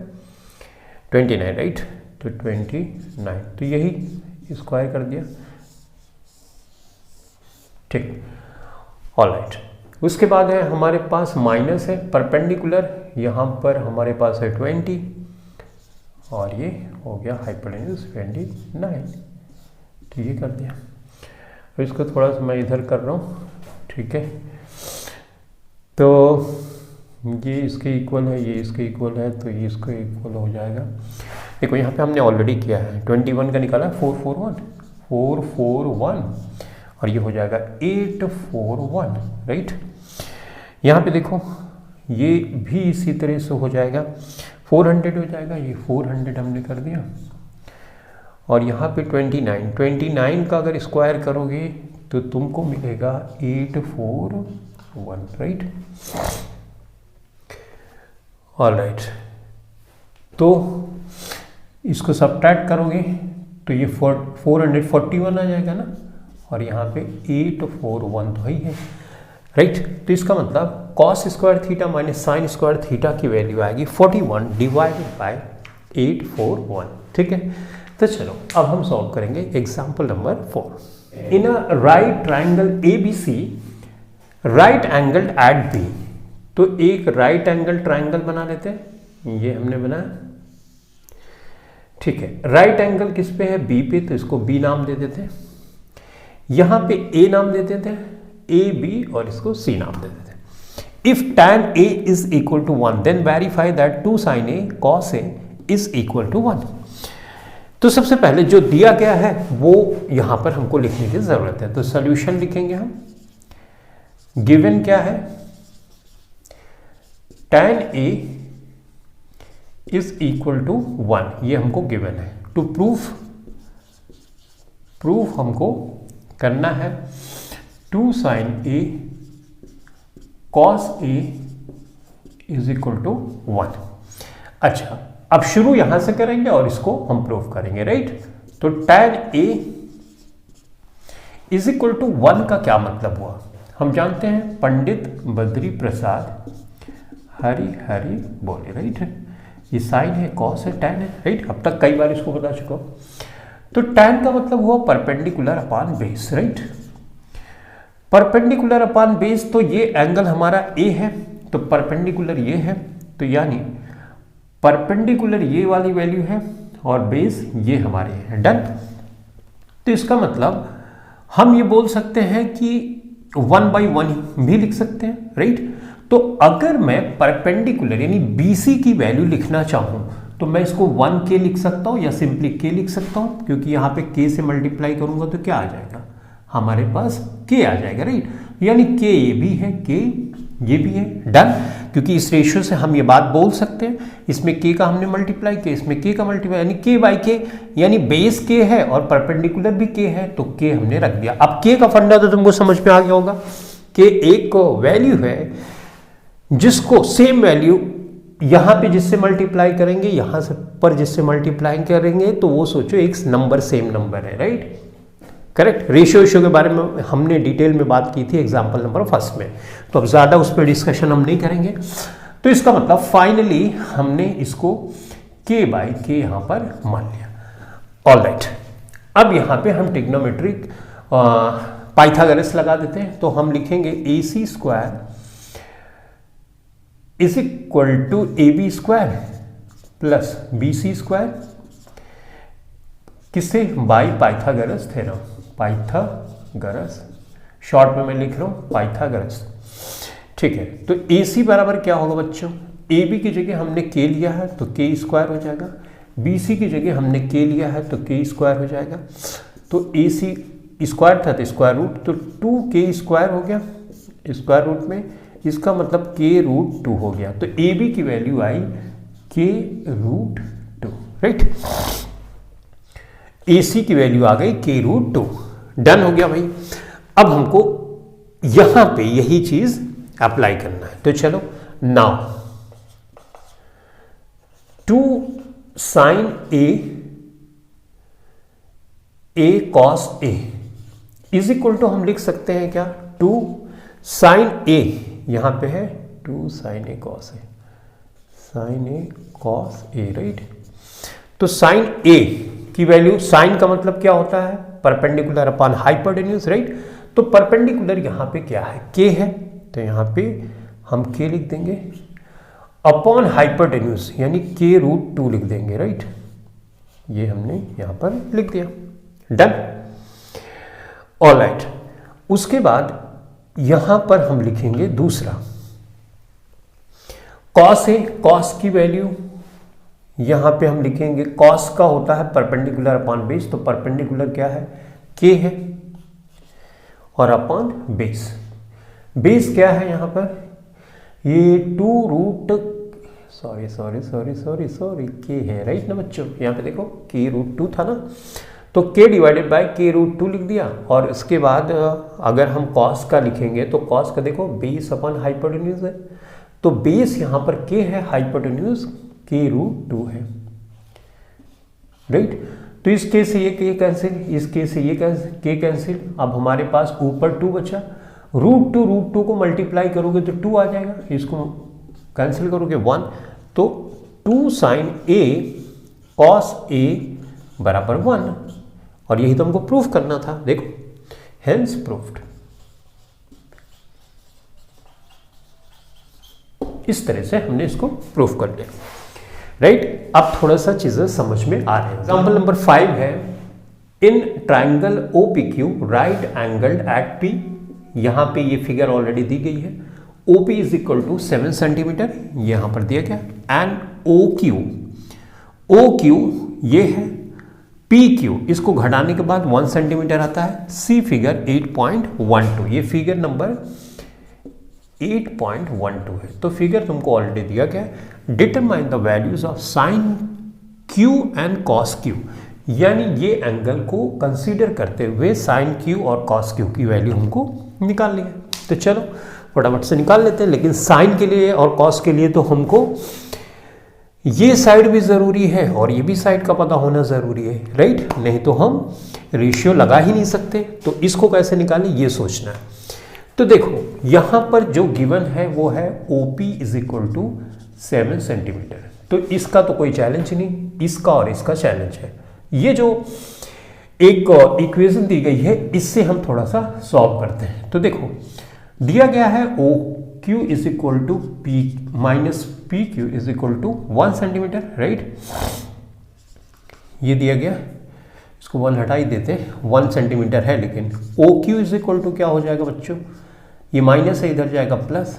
29, राइट। तो 29, तो यही स्क्वायर कर दिया, ठीक, ऑल राइट। उसके बाद है हमारे पास माइनस है परपेंडिकुलर, यहाँ पर हमारे पास है 20 और ये हो गया हाइपोटेन्यूज 29, तो ये कर दिया। तो इसको थोड़ा सा मैं इधर कर रहा हूँ, ठीक है। तो ये इसके इक्वल है, ये इसके इक्वल है, तो ये इसको इक्वल हो जाएगा। देखो यहाँ पे हमने ऑलरेडी किया है, 21 का निकाला 441 और ये हो जाएगा 841, राइट। यहाँ पे देखो ये भी इसी तरह से हो जाएगा, 400 हो जाएगा, ये 400 हमने कर दिया। और यहाँ पे 29 का अगर स्क्वायर करोगे तो तुमको मिलेगा 841, राइट। ऑल राइट, तो इसको सब्ट्रैक्ट करोगे तो ये 441 आ जाएगा ना, और यहाँ पे 841 तो ही है, राइट। तो इसका मतलब cos square theta minus sign square theta की वैल्यू आएगी 41 डिवाइडेड बाय 841, ठीक है। तो चलो अब हम सॉल्व करेंगे example number 4। In a right triangle ABC right angled at B, तो एक राइट एंगल ट्राइंगल बना लेते हैं, ये हमने बनाया, ठीक है। राइट एंगल किस पे है? B पे, तो इसको B नाम दे देते हैं, यहां पे A नाम दे देते हैं, AB, और इसको C नाम दे देते हैं। If tan A is equal to 1 then verify that 2 sin A cos A is equal to 1। तो सबसे पहले जो दिया गया है वो यहां पर हमको लिखने की जरूरत है, तो सॉल्यूशन लिखेंगे हम। गिवन क्या है? tan A is equal to 1, ये हमको गिवन है। टू प्रूफ हमको करना है 2 sin A cos A is equal to 1। अच्छा, अब शुरू यहां से करेंगे और इसको हम प्रूफ करेंगे, राइट। तो tan A is equal to 1 का क्या मतलब हुआ? हम जानते हैं पंडित बद्री प्रसाद हरि हरि बोले, राइट। ये साइन है, कॉस है, tan है, राइट। अब तक कई बार इसको बता चुका हूं। तो tan का मतलब हुआ perpendicular upon base, right. Perpendicular upon base, तो ये एंगल हमारा A है, तो परपेंडिकुलर ये है, तो यानी परपेंडिकुलर ये वाली वैल्यू है और बेस ये हमारे है। डन। तो इसका मतलब हम ये बोल सकते हैं कि 1/1 भी लिख सकते हैं, राइट। तो अगर मैं परपेंडिकुलर यानी BC की वैल्यू लिखना चाहूं तो मैं इसको 1K लिख सकता हूं या सिंपली K लिख सकता हूं, क्योंकि यहां पे K से मल्टीप्लाई करूंगा तो क्या आ जाएगा? हमारे पास K आ जाएगा, राइट। यानी K ये भी है, K ये भी है। डन। क्योंकि इस रेशियो से हम ये बात बोल सकते हैं, इसमें K का हमने मल्टीप्लाई किया, इसमें K का मल्टीप्लाई, यानी K/K, यानी बेस K है और परपेंडिकुलर भी K है, तो K हमने रख दिया। अब K का फंडा तो तुमको समझ में आ गया होगा कि एक वैल्यू है जिसको सेम वैल्यू यहां पे जिससे मल्टीप्लाई करेंगे, यहां से पर जिससे मल्टीप्लाई करेंगे, तो वो सोचो एक नंबर सेम नंबर है, राइट। करेक्ट। रेशियो के बारे में हमने डिटेल में बात की थी एग्जाम्पल नंबर 1 में, तो अब ज़्यादा उस पर डिस्कशन हम नहीं करेंगे। तो इसका मतलब फाइनली हमने इसको K/K यहाँ पर मान लिया। All right. अब यहाँ पे हम ट्रिग्नोमेट्रिक पाइथागोरस लगा देते हैं, तो हम लिखेंगे AC square is equal to AB square plus BC square, किससे? By Pythagoras theorem. Pythagoras short में मैं लिख रहा हूं पाइथागोरस, ठीक है। तो AC बराबर क्या होगा बच्चों? AB की जगह हमने K लिया है तो K स्क्वायर हो जाएगा, BC की जगह हमने K लिया है तो K स्क्वायर हो जाएगा। तो AC स्क्वायर था तो स्क्वायर रूट, तो 2K स्क्वायर हो गया स्क्वायर रूट में, इसका मतलब K√2 हो गया। तो AB की वैल्यू आई K√2, राइट। AC की वैल्यू आ गई K√2। डन हो गया भाई। अब हमको यहां पे यही चीज अप्लाई करना है, तो चलो now 2 sin A cos A is equal to हम लिख सकते हैं क्या? 2 sin A, यहां पे है 2 sin A cos A, sin A cos A, right. तो sin A की वैल्यू, साइन का मतलब क्या होता है? Perpendicular upon hypotenuse, right. तो परपेंडिकुलर यहां पे क्या है? K है, तो यहां पे हम K लिख देंगे, अपॉन हाइपोटेन्यूज यानी K√2 लिख देंगे, राइट। ये हमने यहां पर लिख दिया। डन। All right. उसके बाद यहां पर हम लिखेंगे दूसरा कॉस है, कॉस की वैल्यू यहां पे हम लिखेंगे, कॉस का होता है परपेंडिकुलर अपॉन बेस, तो परपेंडिकुलर क्या है? K है और अपॉन बेस, बेस क्या है यहां पर? ये 2√, K है, राइट ना बच्चों। यहां पे देखो K√2 था ना, तो K डिवाइडेड बाय K√2 लिख दिया। और इसके बाद अगर हम कॉस का लिखेंगे तो कॉस का देखो बेस अपॉन हाइपोटेन्यूज है, तो बेस यहां पर K है, हाइपोटेन्यूज K√2 है। राइट। तो इस केस से ये के कैंसिल, इस केस से ये के कैंसिल। अब हमारे पास ऊपर 2 बचा, √2 को मल्टीप्लाई करोगे तो 2 आ जाएगा, इसको कैंसिल करोगे 1, तो 2 sin A cos A बराबर 1, और यही तो हमको प्रूफ करना था। देखो, हेंस प्रूफ्ड। इस तरह से हमने इसको प्रूफ कर लिया, राइट। अब थोड़ा सा चीजें समझ में आ रहे हैं। एग्जाम्पल नंबर 5 है, in triangle OPQ right angled at P। यहां पे ये फिगर ऑलरेडी दी गई है। OP is equal to 7 centimetre, यहां पर दिया गया, एंड OQ ये है, PQ इसको घटाने के बाद 1 सेंटीमीटर आता है। C फिगर 8.12, ये फिगर नंबर 8.12 है। तो फिगर तुमको ऑलरेडी दिया गया है। Determine the values of sine Q and cos Q, यानी ये एंगल को कंसीडर करते हुए साइन Q और कॉस Q की वैल्यू हमको निकालनी है। तो चलो फटाफट से निकाल लेते हैं। लेकिन साइन के लिए और कॉस के लिए तो हमको ये साइड भी जरूरी है और ये भी साइड का पता होना जरूरी है, राइट। नहीं तो हम रेशियो लगा ही नहीं सकते। तो इसको कैसे निकालें ये सोचना है। तो देखो यहां पर जो गिवन है वो है OP is equal to 7 centimetre. तो इसका तो कोई चैलेंज नहीं, इसका और इसका चैलेंज है। ये जो एक इक्वेशन दी गई है इससे हम थोड़ा सा सॉल्व करते हैं। तो देखो दिया गया है OQ is equal to P minus PQ is equal to 1 centimetre, right. ये दिया गया, इसको 1 हटा ही देते हैं, 1 सेंटीमीटर है। लेकिन OQ इज इक्वल टू क्या हो जाएगा बच्चों, ये माइनस है, इधर जाएगा प्लस,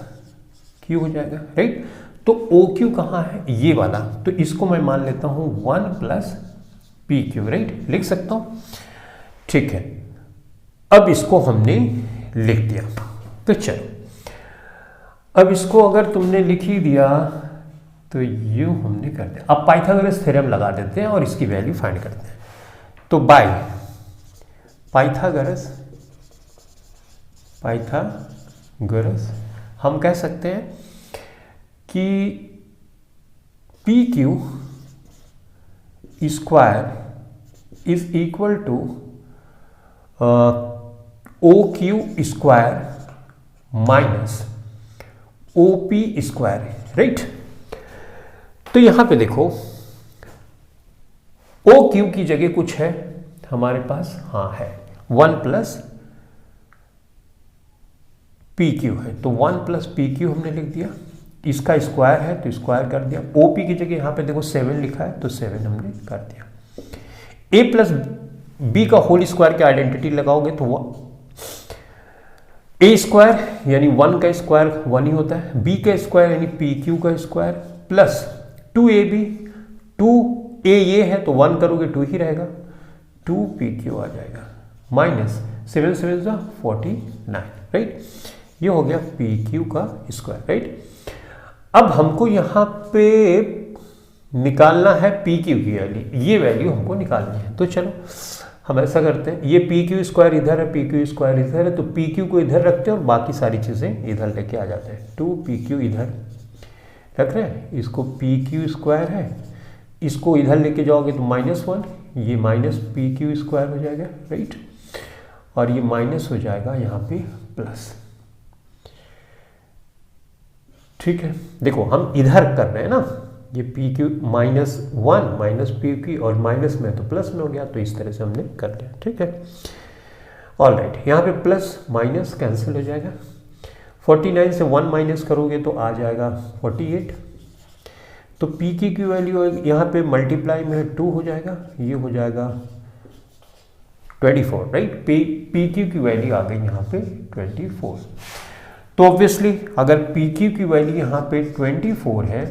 Q हो जाएगा, राइट। तो OQ कहाँ है, ये वाला। तो इसको मैं मान लेता हूं 1 प्लस PQ, राइट, लिख सकता हूं, ठीक है। अब इसको हमने लिख दिया। तो चलो अब इसको अगर तुमने लिख ही दिया तो यूं हमने कर दिया। अब पाइथागोरस थ्योरम लगा देते हैं और इसकी वैल्यू फाइंड करते हैं। तो बाय पाइथागोरस हम कह सकते हैं कि PQ square is equal to OQ square minus OP square, right. तो यहां पे देखो OQ की जगह कुछ है हमारे पास, हाँ है 1 प्लस PQ है। तो 1 प्लस PQ हमने लिख दिया, इसका स्क्वायर है तो स्क्वायर कर दिया। OP की जगह यहां पे देखो 7 लिखा है तो 7 हमने कर दिया। A प्लस B का होल स्क्वायर की आइडेंटिटी लगाओगे तो A स्क्वायर यानी 1 का स्क्वायर 1 ही होता है, B का स्क्वायर यानी PQ का स्क्वायर प्लस 2AB, 2A ये है तो 1 करोगे 2 ही रहेगा, 2PQ आ जाएगा, माइनस 7 7 49, राइट। ये हो गया PQ का स्क्वायर, राइट। अब हमको यहाँ पे निकालना है PQ की वैल्यू, ये वैल्यू हमको निकालनी है। तो चलो हम ऐसा करते हैं, ये PQ स्क्वायर इधर है, PQ स्क्वायर इधर है, तो PQ को इधर रखते हैं और बाकी सारी चीज़ें इधर लेके आ जाते हैं। 2PQ इधर रख रहे हैं, इसको PQ स्क्वायर है, इसको इधर लेके जाओगे तो -1, ये माइनस PQ स्क्वायर हो जाएगा, राइट। और ये माइनस हो जाएगा यहाँ पे प्लस, ठीक है। देखो हम इधर कर रहे हैं ना, ये PQ -1 माइनस PQ और माइनस में तो प्लस में हो गया, तो इस तरह से हमने कर लिया, ठीक है। ऑल राइट, यहाँ पे प्लस माइनस कैंसिल हो जाएगा, 49 से 1 माइनस करोगे तो आ जाएगा 48। तो PQ की वैल्यू यहाँ पे मल्टीप्लाई में 2 हो जाएगा, ये हो जाएगा 24, राइट। PQ की वैल्यू आ गई यहाँ पे 24। तो ऑब्वियसली अगर PQ की वैल्यू यहाँ पे 24 है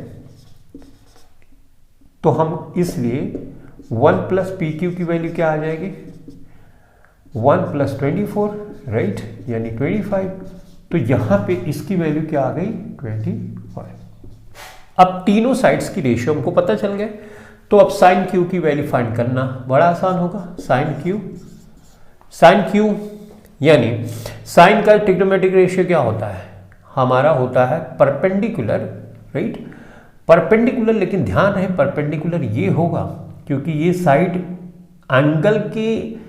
तो हम इसलिए 1 प्लस PQ की वैल्यू क्या आ जाएगी, 1 प्लस 24, राइट, यानी 25। तो यहां पे इसकी वैल्यू क्या आ गई, 25। अब तीनों साइड्स की रेशियो हमको पता चल गए, तो अब साइन Q की वैल्यू फाइंड करना बड़ा आसान होगा। साइन Q यानी साइन का ट्रिग्नोमेट्रिक रेशियो क्या होता है, हमारा होता है परपेंडिकुलर, राइट, परपेंडिकुलर। लेकिन ध्यान रहे परपेंडिकुलर ये होगा क्योंकि ये साइड एंगल की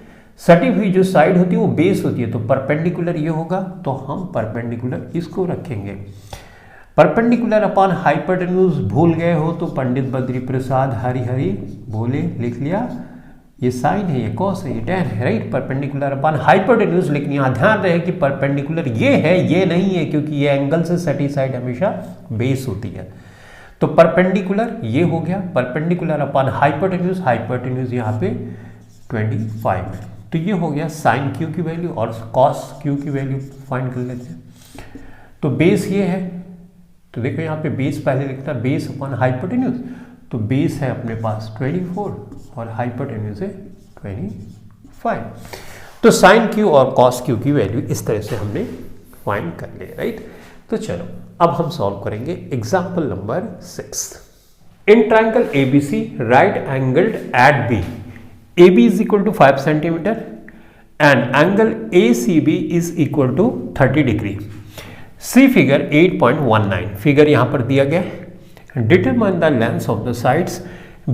सटी हुई जो साइड होती है वो बेस होती है, तो परपेंडिकुलर ये होगा, तो हम परपेंडिकुलर इसको रखेंगे। परपेंडिकुलर अपॉन हाइपोटेन्यूज भूल गए हो तो पंडित बद्री प्रसाद हरिहरि बोले, लिख लिया। ये साइन है, ये कॉस है, ये टैन है, राइट। परपेंडिकुलर अपॉन हाइपोटेन्यूज, लेकिन यहाँ ध्यान रहे कि परपेंडिकुलर ये है, ये नहीं है, क्योंकि ये एंगल से सटी साइड हमेशा बेस होती है। तो परपेंडिकुलर ये हो गया, परपेंडिकुलर अपॉन हाइपोटेन्यूज, हाइपोटेन्यूज यहाँ पे 25 है, तो ये हो गया साइन क्यू की वैल्यू, और कॉस क्यू की वैल्यू फाइंड कर लेते हैं। तो बेस ये है, तो देखो यहाँ पे बेस पहले लिखता है बेस अपॉन हाइपोटेन्यूज, तो बेस है अपने पास 24 और हाइपोटेन्यूज है 25। तो साइन क्यू और कॉस क्यू की वैल्यू इस तरह से हमने फाइंड कर लिया, राइट। तो चलो अब हम सॉल्व करेंगे example number 6। In triangle ABC right angled at B, AB is equal to 5 centimeter and angle ACB is equal to 30 degree. See figure 8.19, figure यहाँ पर दिया गया है। Determine the lengths of the sides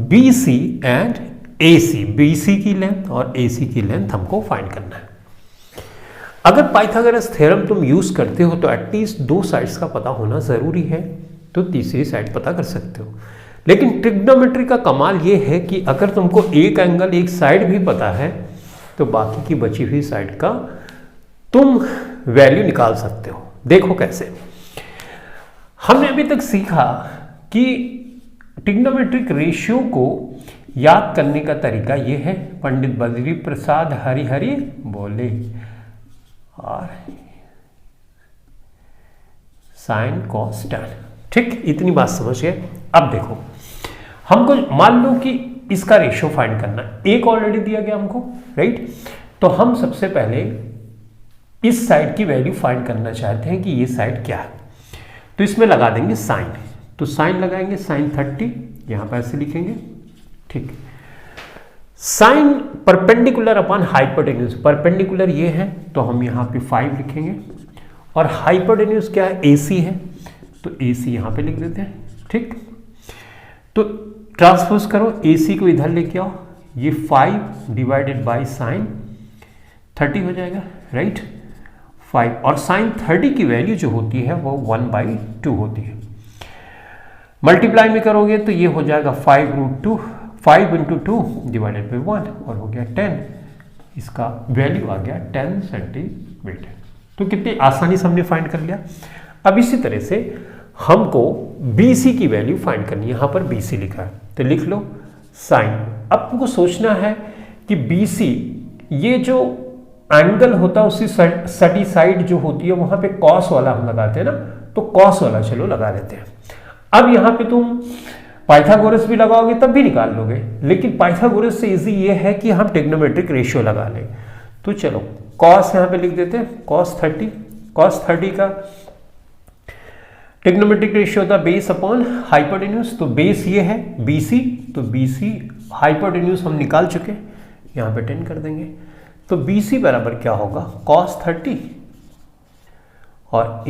BC and AC, BC की length और AC की length हमको find करना है। अगर पाइथागोरस थ्योरम तुम यूज करते हो तो एटलीस्ट 2 साइड्स का पता होना जरूरी है, तो तीसरी साइड पता कर सकते हो। लेकिन ट्रिग्नोमेट्री का कमाल ये है कि अगर तुमको एक एंगल एक साइड भी पता है तो बाकी की बची हुई साइड का तुम वैल्यू निकाल सकते हो। देखो कैसे। हमने अभी तक सीखा कि ट्रिग्नोमेट्रिक रेशियो को याद करने का तरीका ये है, पंडित बद्री प्रसाद हरिहरि बोले, और साइन कॉस टैन। ठीक, इतनी बात समझ गए। अब देखो, हमको मान लो कि इसका रेशियो फाइंड करना है, एक ऑलरेडी दिया गया हमको, राइट। तो हम सबसे पहले इस साइड की वैल्यू फाइंड करना चाहते हैं कि ये साइड क्या है, तो इसमें लगा देंगे साइन। तो साइन लगाएंगे, साइन 30, यहां पर ऐसे लिखेंगे, ठीक। Sine perpendicular upon hypotenuse, perpendicular ये है तो हम यहां पे 5 लिखेंगे, और हाइपोटेन्यूज क्या है, AC है, तो AC यहां पे लिख देते हैं, ठीक। तो ट्रांसपोज करो, AC को इधर लेके आओ, ये 5 डिवाइडेड बाई साइन 30 हो जाएगा, राइट। 5 और साइन 30 की वैल्यू जो होती है वो 1/2 होती है। मल्टीप्लाई में करोगे तो ये हो जाएगा 5√2, 5 × 2 डिवाइडेड बाई 1 और हो गया 10। इसका वैल्यू आ गया 10 सेंटीमीटर। तो कितनी आसानी से हमने फाइंड कर लिया। अब इसी तरह से हमको BC की वैल्यू फाइंड करनी है, यहां पर BC लिखा है तो लिख लो साइन। अब तुमको सोचना है कि BC ये जो एंगल होता है उसकी सटी साइड जो होती है वहां पे कॉस वाला हम लगाते हैं ना, तो कॉस वाला चलो लगा लेते हैं। अब यहां पे तुम पाइथागोरस भी लगाओगे तब भी निकाल लोगे, लेकिन पाइथागोरस से इजी ये है कि हम ट्रिग्नोमेट्रिक रेशियो लगा लें। तो चलो कॉस यहां पे लिख देते हैं, कॉस 30। कॉस 30 का ट्रिग्नोमेट्रिक रेशियो होता है बेस अपॉन हाइपोटेन्यूज, तो बेस ये है BC, तो BC हाइपोटेन्यूज हम निकाल चुके, यहां पे 10 कर देंगे। तो BC बराबर क्या होगा, cos 30 और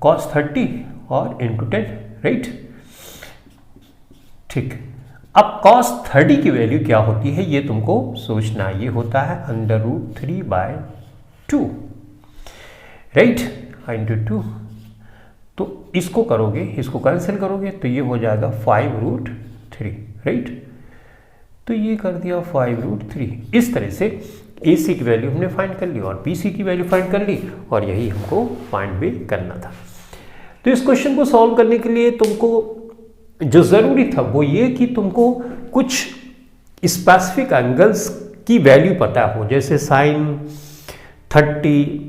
cos 30 और इंटू 10, राइट। ठीक, अब cos 30 की वैल्यू क्या होती है ये तुमको सोचना है, ये होता है √3/2, राइट, इंटू 2। तो इसको करोगे, इसको कैंसिल करोगे तो ये हो जाएगा 5√3, राइट। तो ये कर दिया 5√3। इस तरह से AC की वैल्यू हमने फाइंड कर ली और BC की वैल्यू फाइंड कर ली, और यही हमको फाइंड भी करना था। तो इस क्वेश्चन को सॉल्व करने के लिए तुमको जो जरूरी था वो ये कि तुमको कुछ स्पेसिफिक एंगल्स की वैल्यू पता हो, जैसे साइन 30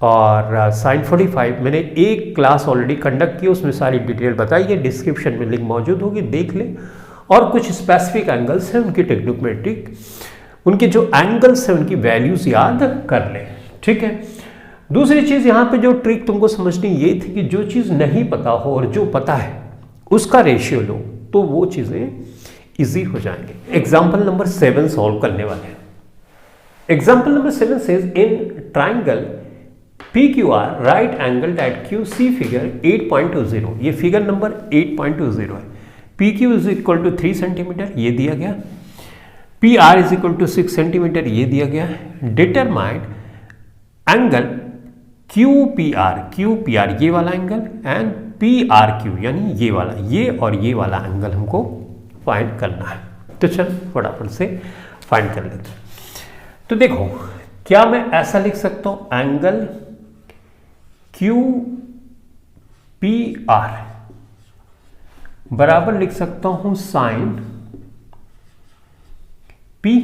और साइन 45। मैंने एक क्लास ऑलरेडी कंडक्ट की, उसमें सारी डिटेल बताई है, डिस्क्रिप्शन में लिंक मौजूद होगी, देख ले। और कुछ स्पेसिफिक एंगल्स हैं उनकी ट्रिग्नोमेट्रिक, उनके जो एंगल्स हैं उनकी वैल्यूज याद कर ले, ठीक है। दूसरी चीज यहां पे जो ट्रिक तुमको समझनी ये थी कि जो चीज नहीं पता हो और जो पता है उसका रेशियो लो, तो वो चीजें इजी हो जाएंगे। एग्जाम्पल नंबर 7 सॉल्व करने वाले हैं। Example number 7 says in triangle PQR right angle at QC figure 8.20, ये फिगर नंबर 8.20 है। PQ is equal to 3 centimetre, ये दिया गया। P R is equal to 6 centimetre ये दिया गया है। Determine angle Q P R ये वाला एंगल एंड पी आर क्यू यानी ये वाला, ये और ये वाला एंगल हमको फाइंड करना है। तो चल फटाफट से फाइंड कर लेते हैं। तो देखो, क्या मैं ऐसा लिख सकता हूं, एंगल क्यू पी आर बराबर लिख सकता हूं साइन पी,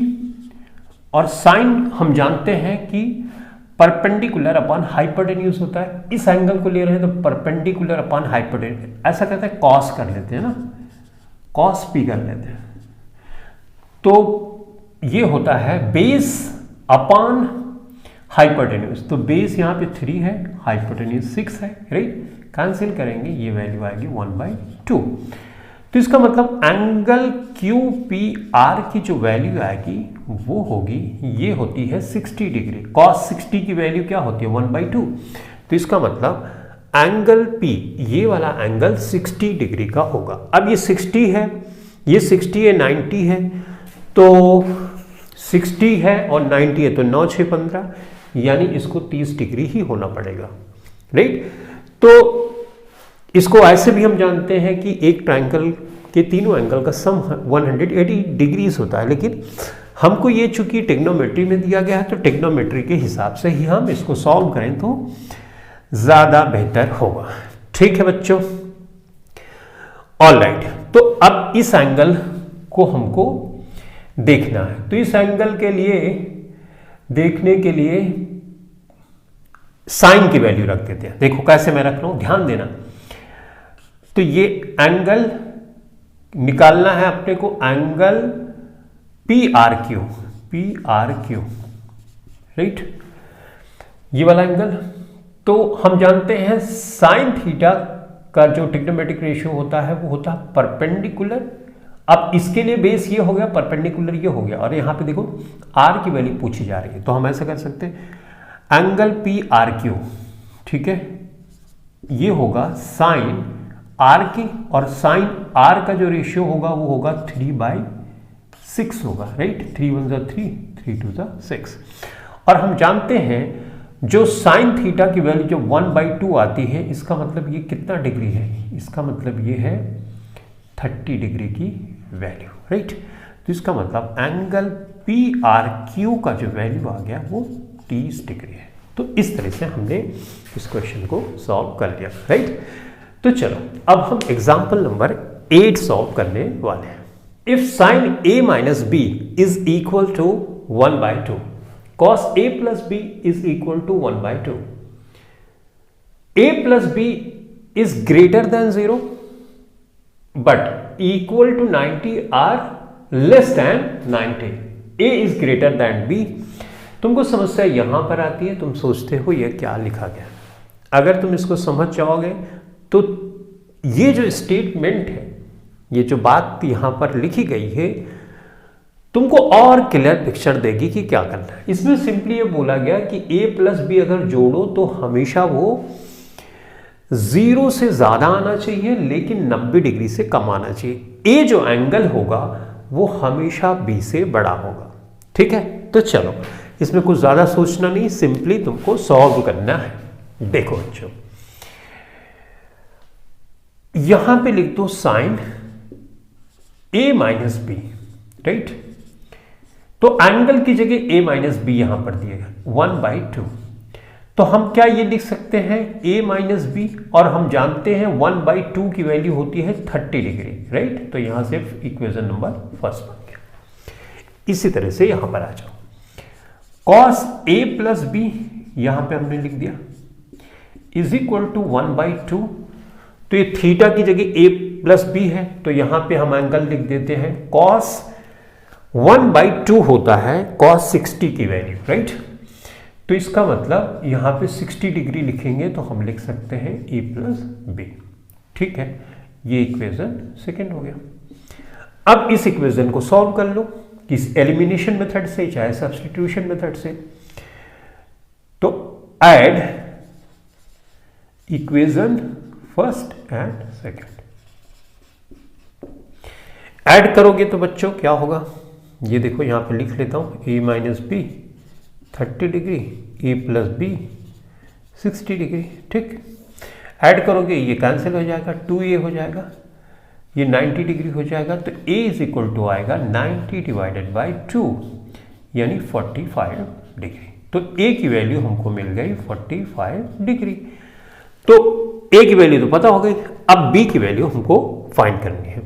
और साइन हम जानते हैं कि परपेंडिकुलर अपॉन हाइपोटेन्यूज होता है। इस एंगल को ले रहे हैं तो परपेंडिकुलर अपॉन हाइपोटेन्यूज, ऐसा कहते हैं कॉस कर लेते हैं ना, कॉस पी कर लेते हैं। तो ये होता है बेस अपॉन हाइपोटेन्यूज, तो बेस यहां पे 3 है, हाइपोटेन्यूज 6 है, राइट। कैंसिल करेंगे, ये वैल्यू आएगी 1/2। तो इसका मतलब एंगल क्यू पी आर की जो वैल्यू आएगी वो होगी, ये होती है 60 डिग्री। कॉस 60 की वैल्यू क्या होती है 1/2। तो इसका मतलब एंगल पी, ये वाला एंगल 60 डिग्री का होगा। अब ये 60 है, ये 60 है, 90 है, तो 60 है और 90 है, तो 9 6 15, यानी इसको 30 डिग्री ही होना पड़ेगा, राइट। तो इसको ऐसे भी हम जानते हैं कि एक ट्रायंगल के तीनों एंगल का सम 180 डिग्रीज होता है, लेकिन हमको ये चूंकि टेक्नोमेट्री में दिया गया है तो टेक्नोमेट्री के हिसाब से ही हम इसको सॉल्व करें तो ज्यादा बेहतर होगा। ठीक है बच्चों, ऑलराइट। तो अब इस एंगल को हमको देखना है, तो इस एंगल के लिए देखने के लिए साइन की वैल्यू रख देते हैं। देखो कैसे मैं रख रहा हूं, ध्यान देना। तो ये एंगल निकालना है अपने को, angle P R Q, right, ये वाला एंगल। तो हम जानते हैं साइन थीटा का जो ट्रिग्नोमेट्रिक रेशियो होता है वो होता है परपेंडिकुलर। अब इसके लिए बेस ये हो गया, परपेंडिकुलर ये हो गया, और यहां पे देखो आर की वैल्यू पूछी जा रही है, तो हम ऐसा कर सकते हैं एंगल पी आर क्यू, ठीक है, ये होगा साइन आर की, और साइन आर का जो रेशियो होगा वो होगा 3/6 होगा, राइट। 3 1 3, 3 2 6। और हम जानते हैं जो साइन थीटा की वैल्यू जो 1/2 आती है, इसका मतलब ये कितना डिग्री है, इसका मतलब ये है 30 डिग्री की वैल्यू, राइट। तो इसका मतलब एंगल पी आर क्यू का जो वैल्यू आ गया वो 30 डिग्री है। तो इस तरह से हमने इस क्वेश्चन को सॉल्व कर लिया, राइट। तो चलो अब हम एग्जाम्पल नंबर 8 सॉल्व करने वाले हैं। If sine a minus B is equal to 1/2, cos a plus B is equal to 1/2, a plus B is greater than 0 but equal to 90 or less than 90, a is greater than b। तुमको समस्या यहां पर आती है, तुम सोचते हो ये क्या लिखा गया। अगर तुम इसको समझ जाओगे तो ये जो स्टेटमेंट है, ये जो बात यहां पर लिखी गई है, तुमको और क्लियर पिक्चर देगी कि क्या करना है। इसमें सिंपली ये बोला गया कि a प्लस बी अगर जोड़ो तो हमेशा वो 0 से ज्यादा आना चाहिए, लेकिन 90 डिग्री से कम आना चाहिए। a जो एंगल होगा वो हमेशा b से बड़ा होगा, ठीक है। तो चलो इसमें कुछ ज्यादा सोचना नहीं, सिंपली तुमको सॉल्व करना है। देखो बच्चों, यहां पे लिख दो sine a minus B, right. तो एंगल की जगह a माइनस बी यहां पर दिएगा 1/2, तो हम क्या ये लिख सकते हैं a माइनस बी, और हम जानते हैं 1/2 की वैल्यू होती है 30 डिग्री, राइट। तो यहां से इक्वेशन नंबर फर्स्ट बन गया। इसी तरह से यहां पर आ जाओ, cos a प्लस बी यहां पे हमने लिख दिया इज इक्वल टू 1/2, तो ये थीटा की जगह a प्लस बी है, तो यहां पे हम एंगल लिख देते हैं cos 1/2 होता है cos 60 की वैल्यू, राइट। तो इसका मतलब यहां पे 60 डिग्री लिखेंगे तो हम लिख सकते हैं a प्लस बी, ठीक है। ये इक्वेशन सेकेंड हो गया। अब इस इक्वेशन को सॉल्व कर लो, किस एलिमिनेशन मेथड से चाहे सब्स्टिट्यूशन मेथड से। तो add equation first and second, add करोगे तो बच्चों क्या होगा, ये देखो यहाँ पे लिख लेता हूँ a minus B 30 degree, a plus B 60 degree. ठीक, ऐड करोगे ये कैंसिल हो जाएगा, 2a हो जाएगा, ये 90 डिग्री हो जाएगा। तो a इज इक्वल टू आएगा 90 डिवाइडेड बाई 2 यानी 45 डिग्री। तो a की वैल्यू हमको मिल गई 45 डिग्री। तो a की वैल्यू तो पता हो गई, अब b की वैल्यू हमको फाइंड करनी है।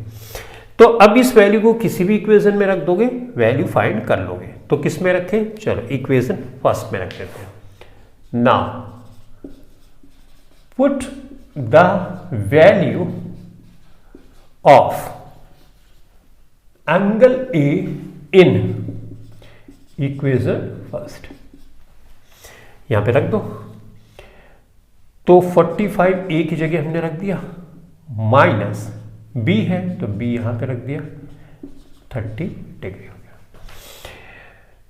तो अब इस वैल्यू को किसी भी इक्वेशन में रख दोगे, वैल्यू फाइंड कर लोगे। तो किस में रखें, चलो इक्वेशन फर्स्ट में रख देते हैं। Now put the value of angle A in equation first, यहां पे रख दो। तो 45 ए की जगह हमने रख दिया, माइनस बी है तो बी यहां पे रख दिया, 30 डिग्री हो गया।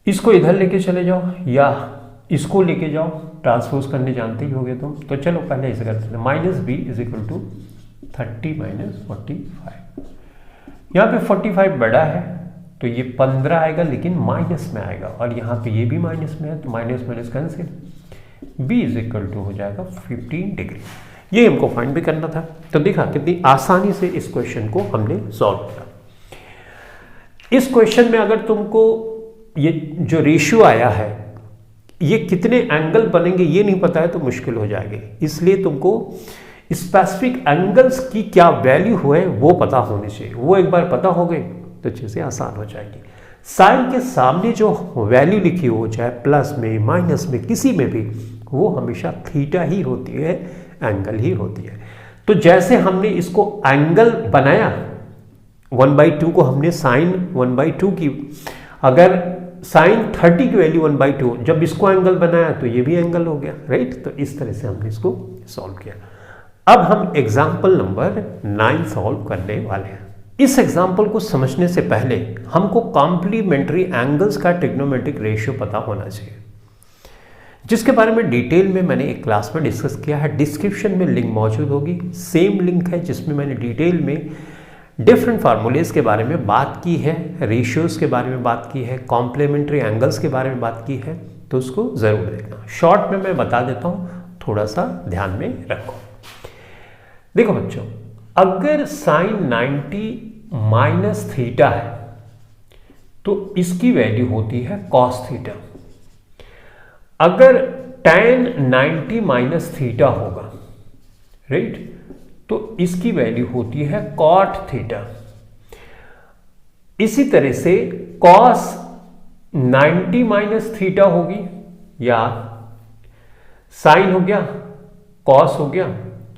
इसको इधर लेके चले जाओ या इसको लेके जाओ, ट्रांसपोज करने जानते ही होगे तुम। तो चलो पहले इसे करते हैं, minus B is equal to 30 minus 45। यहाँ पे 45 बड़ा है तो ये 15 आएगा लेकिन माइनस में आएगा, और यहाँ पे ये भी माइनस में है तो minus minus cancel, b is equal to हो जाएगा 15 डिग्री। ये हमको फाइंड भी करना था। तो देखा कितनी आसानी से इस क्वेश्चन को हमने सॉल्व किया। इस क्वेश्चन में अगर तुमको ये जो रेशियो आया है, ये कितने एंगल बनेंगे ये नहीं पता है तो मुश्किल हो जाएगी। इसलिए तुमको स्पेसिफिक एंगल्स की क्या वैल्यू हुए वो पता होनी चाहिए। वो एक बार पता हो गई तो चीज़ें आसान हो जाएगी। साइन के सामने जो वैल्यू लिखी हो, चाहे प्लस में माइनस में किसी में भी, वो हमेशा थीटा ही होती है, एंगल ही होती है। तो जैसे हमने इसको एंगल बनाया 1/2 को हमने साइन 1/2 की, अगर साइन 30 की वैल्यू 1/2, जब इसको एंगल बनाया तो ये भी एंगल हो गया, राइट। तो इस तरह से हमने इसको सॉल्व किया। अब हम एग्जाम्पल नंबर 9 सॉल्व करने वाले हैं। इस एग्जाम्पल को समझने से पहले हमको कॉम्प्लीमेंट्री एंगल्स का ट्रिग्नोमेट्रिक रेशियो पता होना चाहिए, जिसके बारे में डिटेल में मैंने एक क्लास में डिस्कस किया है। डिस्क्रिप्शन में लिंक मौजूद होगी, सेम लिंक है जिसमें मैंने डिटेल में डिफरेंट फार्मूलेज के बारे में बात की है, रेशियोज के बारे में बात की है, कॉम्प्लीमेंट्री एंगल्स के बारे में बात की है। तो उसको ज़रूर देखना। शॉर्ट में मैं बता देता हूँ, थोड़ा सा ध्यान में रखो। देखो बच्चों, अगर साइन 90 माइनस थीटा है तो इसकी वैल्यू होती है कॉस थीटा। अगर tan 90 माइनस थीटा होगा, राइट, तो इसकी वैल्यू होती है कॉट थीटा। इसी तरह से कॉस 90 माइनस थीटा होगी, या साइन हो गया, कॉस हो गया।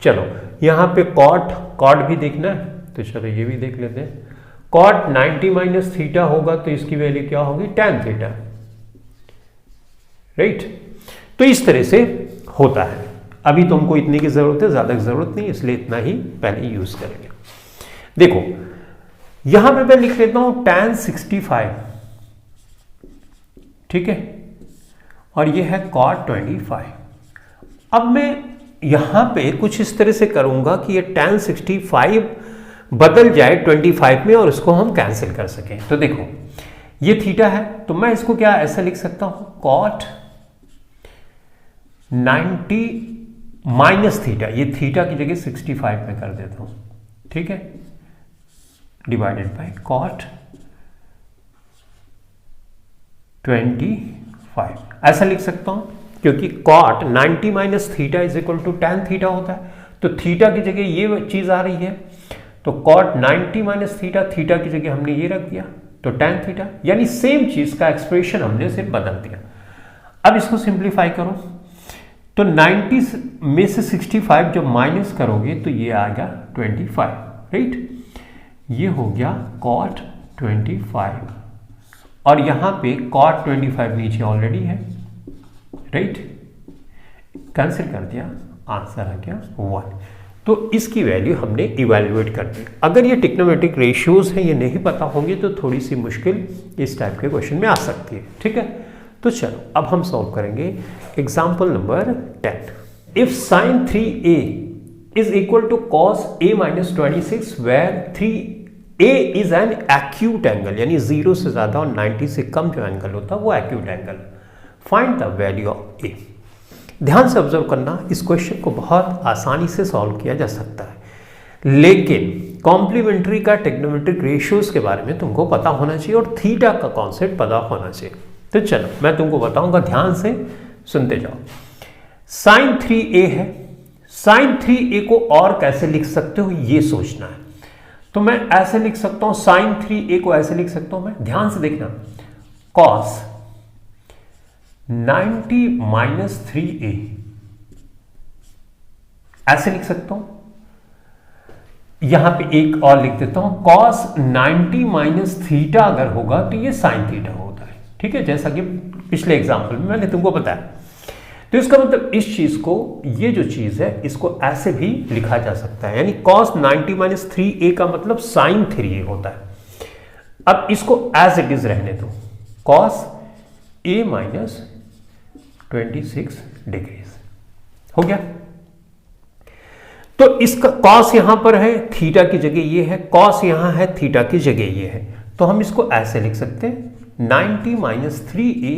चलो यहां पे कॉट भी देखना है तो चलो ये भी देख लेते हैं। कॉट 90 माइनस थीटा होगा तो इसकी वैल्यू क्या होगी, tan थीटा, राइट। तो इस तरह से होता है। अभी तुमको इतने की जरूरत है, ज्यादा की जरूरत नहीं, इसलिए इतना ही पहले यूज करेंगे। देखो यहां पे मैं लिख लेता हूं tan 65, ठीक है, और ये है cot 25। अब मैं यहां पे कुछ इस तरह से करूंगा कि ये tan 65 बदल जाए 25 में और इसको हम कैंसिल कर सकें। तो देखो ये थीटा है तो मैं इसको क्या ऐसा लिख सकता हूं, cot 90 माइनस थीटा, ये थीटा की जगह 65 में कर देता हूं, ठीक है, डिवाइडेड बाय cot 25 ऐसा लिख सकता हूं, क्योंकि cot 90 minus theta is equal to tan theta होता है। तो थीटा की जगह ये चीज आ रही है, तो cot 90 माइनस थीटा, थीटा की जगह हमने ये रख दिया तो tan थीटा, यानी सेम चीज का एक्सप्रेशन हमने सिर्फ बदल दिया। अब इसको सिंप्लीफाई करो तो 90 में से 65 जब माइनस करोगे तो ये आ गया 25, राइट। ये हो गया cot 25 और यहां पे cot 25 नीचे ऑलरेडी है, राइट, कैंसिल कर दिया, आंसर आ गया 1। तो इसकी वैल्यू हमने इवैल्यूएट कर दी। अगर ये ट्रिग्नोमेट्रिक रेशियोज हैं, ये नहीं पता होंगे तो थोड़ी सी मुश्किल इस टाइप के क्वेश्चन में आ सकती है, ठीक है। तो चलो अब हम सॉल्व करेंगे example number 10। If sin 3a is equal to cos a minus 26 where 3 A is an acute angle, यानी 0 से ज्यादा और 90 से कम जो एंगल होता है वो acute angle. Find the value of A. ध्यान से ऑब्जर्व करना, इस क्वेश्चन को बहुत आसानी से सॉल्व किया जा सकता है, लेकिन कॉम्प्लीमेंट्री का ट्रिग्नोमेट्रिक रेशियोज के बारे में तुमको पता होना चाहिए और थीटा का कॉन्सेप्ट पता होना चाहिए। तो चलो मैं तुमको बताऊंगा, ध्यान से सुनते जाओ। साइन 3a है, साइन 3a को और कैसे लिख सकते हो ये सोचना है। तो मैं ऐसे लिख सकता हूं, साइन 3a को ऐसे लिख सकता हूं मैं, ध्यान से देखना, कॉस 90 माइनस 3a ऐसे लिख सकता हूं। यहां पे एक और लिख देता हूं, कॉस 90 माइनस थीटा अगर होगा तो ये साइन थीटा होता है, ठीक है, जैसा कि पिछले एग्जाम्पल में मैंने तुमको बताया। तो इसका मतलब इस चीज को, ये जो चीज है इसको ऐसे भी लिखा जा सकता है, यानी कॉस 90 माइनस 3a का मतलब साइन 3a होता है। अब इसको एज इट इज रहने दो, कॉस a माइनस 26 डिग्रीज हो गया। तो इसका कॉस यहां पर है, थीटा की जगह ये है, कॉस यहां है, थीटा की जगह ये है, तो हम इसको ऐसे लिख सकते हैं, 90 minus 3a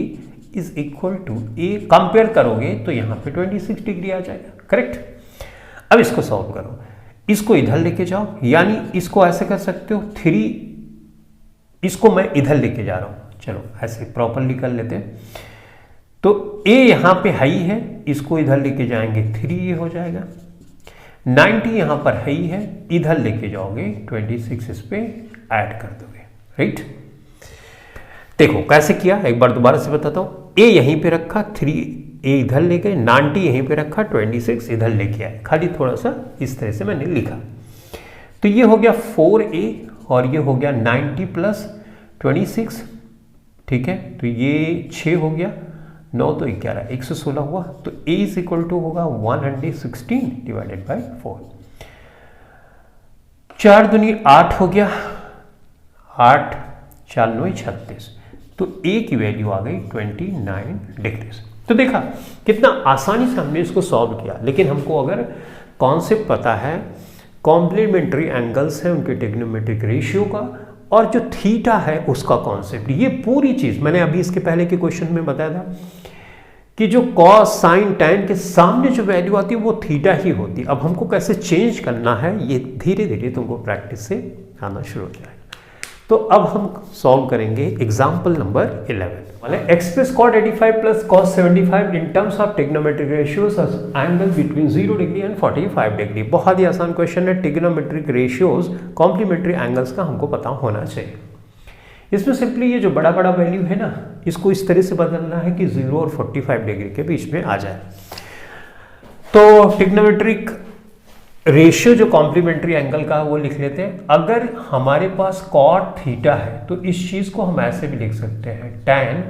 is equal to a। Compare करोगे तो यहां पे 26 डिग्री आ जाएगा, करेक्ट। अब इसको सॉल्व करो, इसको इधर लेके जाओ, यानी इसको ऐसे कर सकते हो 3, इसको मैं इधर लेके जा रहा हूं, चलो ऐसे प्रॉपरली कर लेते हैं। तो a यहां पे हाई है, इसको इधर लेके जाएंगे 3a हो जाएगा, 90 यहां पर हाई है, इधर लेके जाओगे 26 इस पे ऐड कर दोगे, राइट। देखो कैसे किया, एक बार दोबारा से बताता हूं। a यहीं पे रखा, 3a इधर ले गए, 90 यहीं पे रखा, 26 इधर लेके आए, खाली थोड़ा सा इस तरह से मैंने लिखा। तो ये हो गया 4a और ये हो गया 90 प्लस 26, ठीक है। तो ये 6 हो गया, 9 तो 11, 116 हुआ। तो a इज इक्वल टू होगा 116 डिवाइडेड बाई 4। 4 दूनी 8 हो गया, 8 4 9 36, तो a की वैल्यू आ गई 29 डिग्रीज। तो देखा कितना आसानी से हमने इसको सॉल्व किया, लेकिन हमको अगर कॉन्सेप्ट पता है, कॉम्प्लीमेंट्री एंगल्स है उनके ट्रिग्नोमेट्रिक रेशियो का, और जो थीटा है उसका कॉन्सेप्ट, ये पूरी चीज मैंने अभी इसके पहले के क्वेश्चन में बताया था कि जो कॉस साइन टैन के सामने जो वैल्यू आती है वो थीटा ही होती है। अब हमको कैसे चेंज करना है ये धीरे धीरे तुमको प्रैक्टिस से आना शुरू हो जाएगा। तो अब हम सॉल्व करेंगे एग्जाम्पल नंबर 11 वाले, express cot 85 plus cos 75 in terms of trigonometric ratios angle between 0 degree and 45 degree. बहुत ही आसान क्वेश्चन है, ट्रिग्नोमेट्रिक रेशियोज कॉम्प्लीमेंट्री एंगल्स का हमको पता होना चाहिए। इसमें सिंपली ये जो बड़ा बड़ा वैल्यू है ना, इसको इस तरह से बदलना है कि 0 और 45 डिग्री के बीच में आ जाए। तो ट्रिग्नोमेट्रिक रेशियो जो कॉम्प्लीमेंट्री एंगल का वो लिख लेते हैं। अगर हमारे पास कॉट थीटा है तो इस चीज को हम ऐसे भी लिख सकते हैं, टैन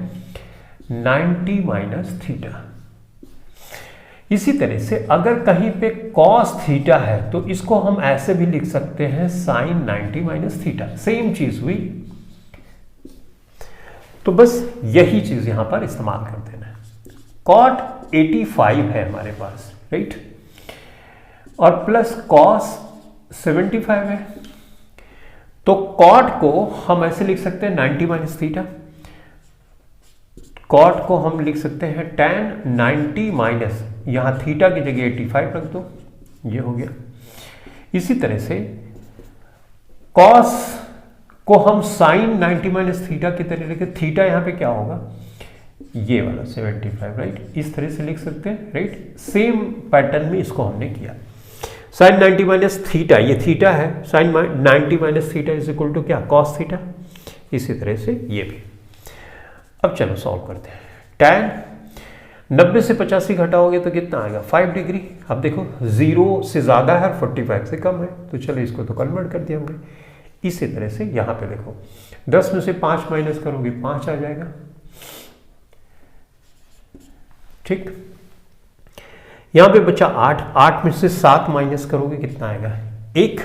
90 माइनस थीटा। इसी तरह से अगर कहीं पे कॉस थीटा है तो इसको हम ऐसे भी लिख सकते हैं, साइन 90 माइनस थीटा। सेम चीज हुई, तो बस यही चीज यहां पर इस्तेमाल कर देना है। कॉट 85 है हमारे पास, राइट, और प्लस कॉस 75 है, तो कॉट को हम ऐसे लिख सकते हैं 90 माइनस थीटा। कॉट को हम लिख सकते हैं टैन 90 माइनस, यहां थीटा की जगह 85 रख दो, ये हो गया। इसी तरह से कॉस को हम साइन 90 माइनस थीटा की तरह लिखे, थीटा यहां पे क्या होगा, ये वाला 75, राइट, इस तरह से लिख सकते हैं, राइट। सेम पैटर्न में इसको हमने किया, साइन 90 माइनस थीटा, ये थीटा है, sine 90 minus theta is equal to क्या, कॉस थीटा। इसी तरह से ये भी। अब चलो सॉल्व करते हैं। टैन 90 से 85 घटाओगे तो कितना आएगा, 5 डिग्री। अब देखो 0 से ज्यादा है, 45 से कम है, तो चलो इसको तो कन्वर्ट कर दिया हमने। इसी तरह से यहां पे देखो 10 में से 5 माइनस करोगे 5 आ जाएगा, ठीक। यहां पे बचा 8, 8 में से 7 माइनस करोगे कितना आएगा, 1,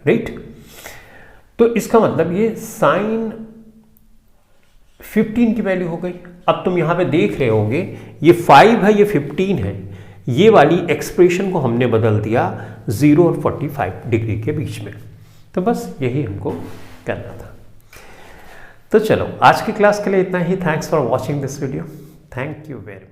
राइट। तो इसका मतलब ये साइन 15 की वैल्यू हो गई। अब तुम यहां पे देख रहे होगे ये 5 है, ये 15 है, ये वाली एक्सप्रेशन को हमने बदल दिया 0 और 45 डिग्री के बीच में। तो बस यही हमको करना था। तो चलो आज की क्लास के लिए इतना ही। Thanks for watching this video. Thank you very much.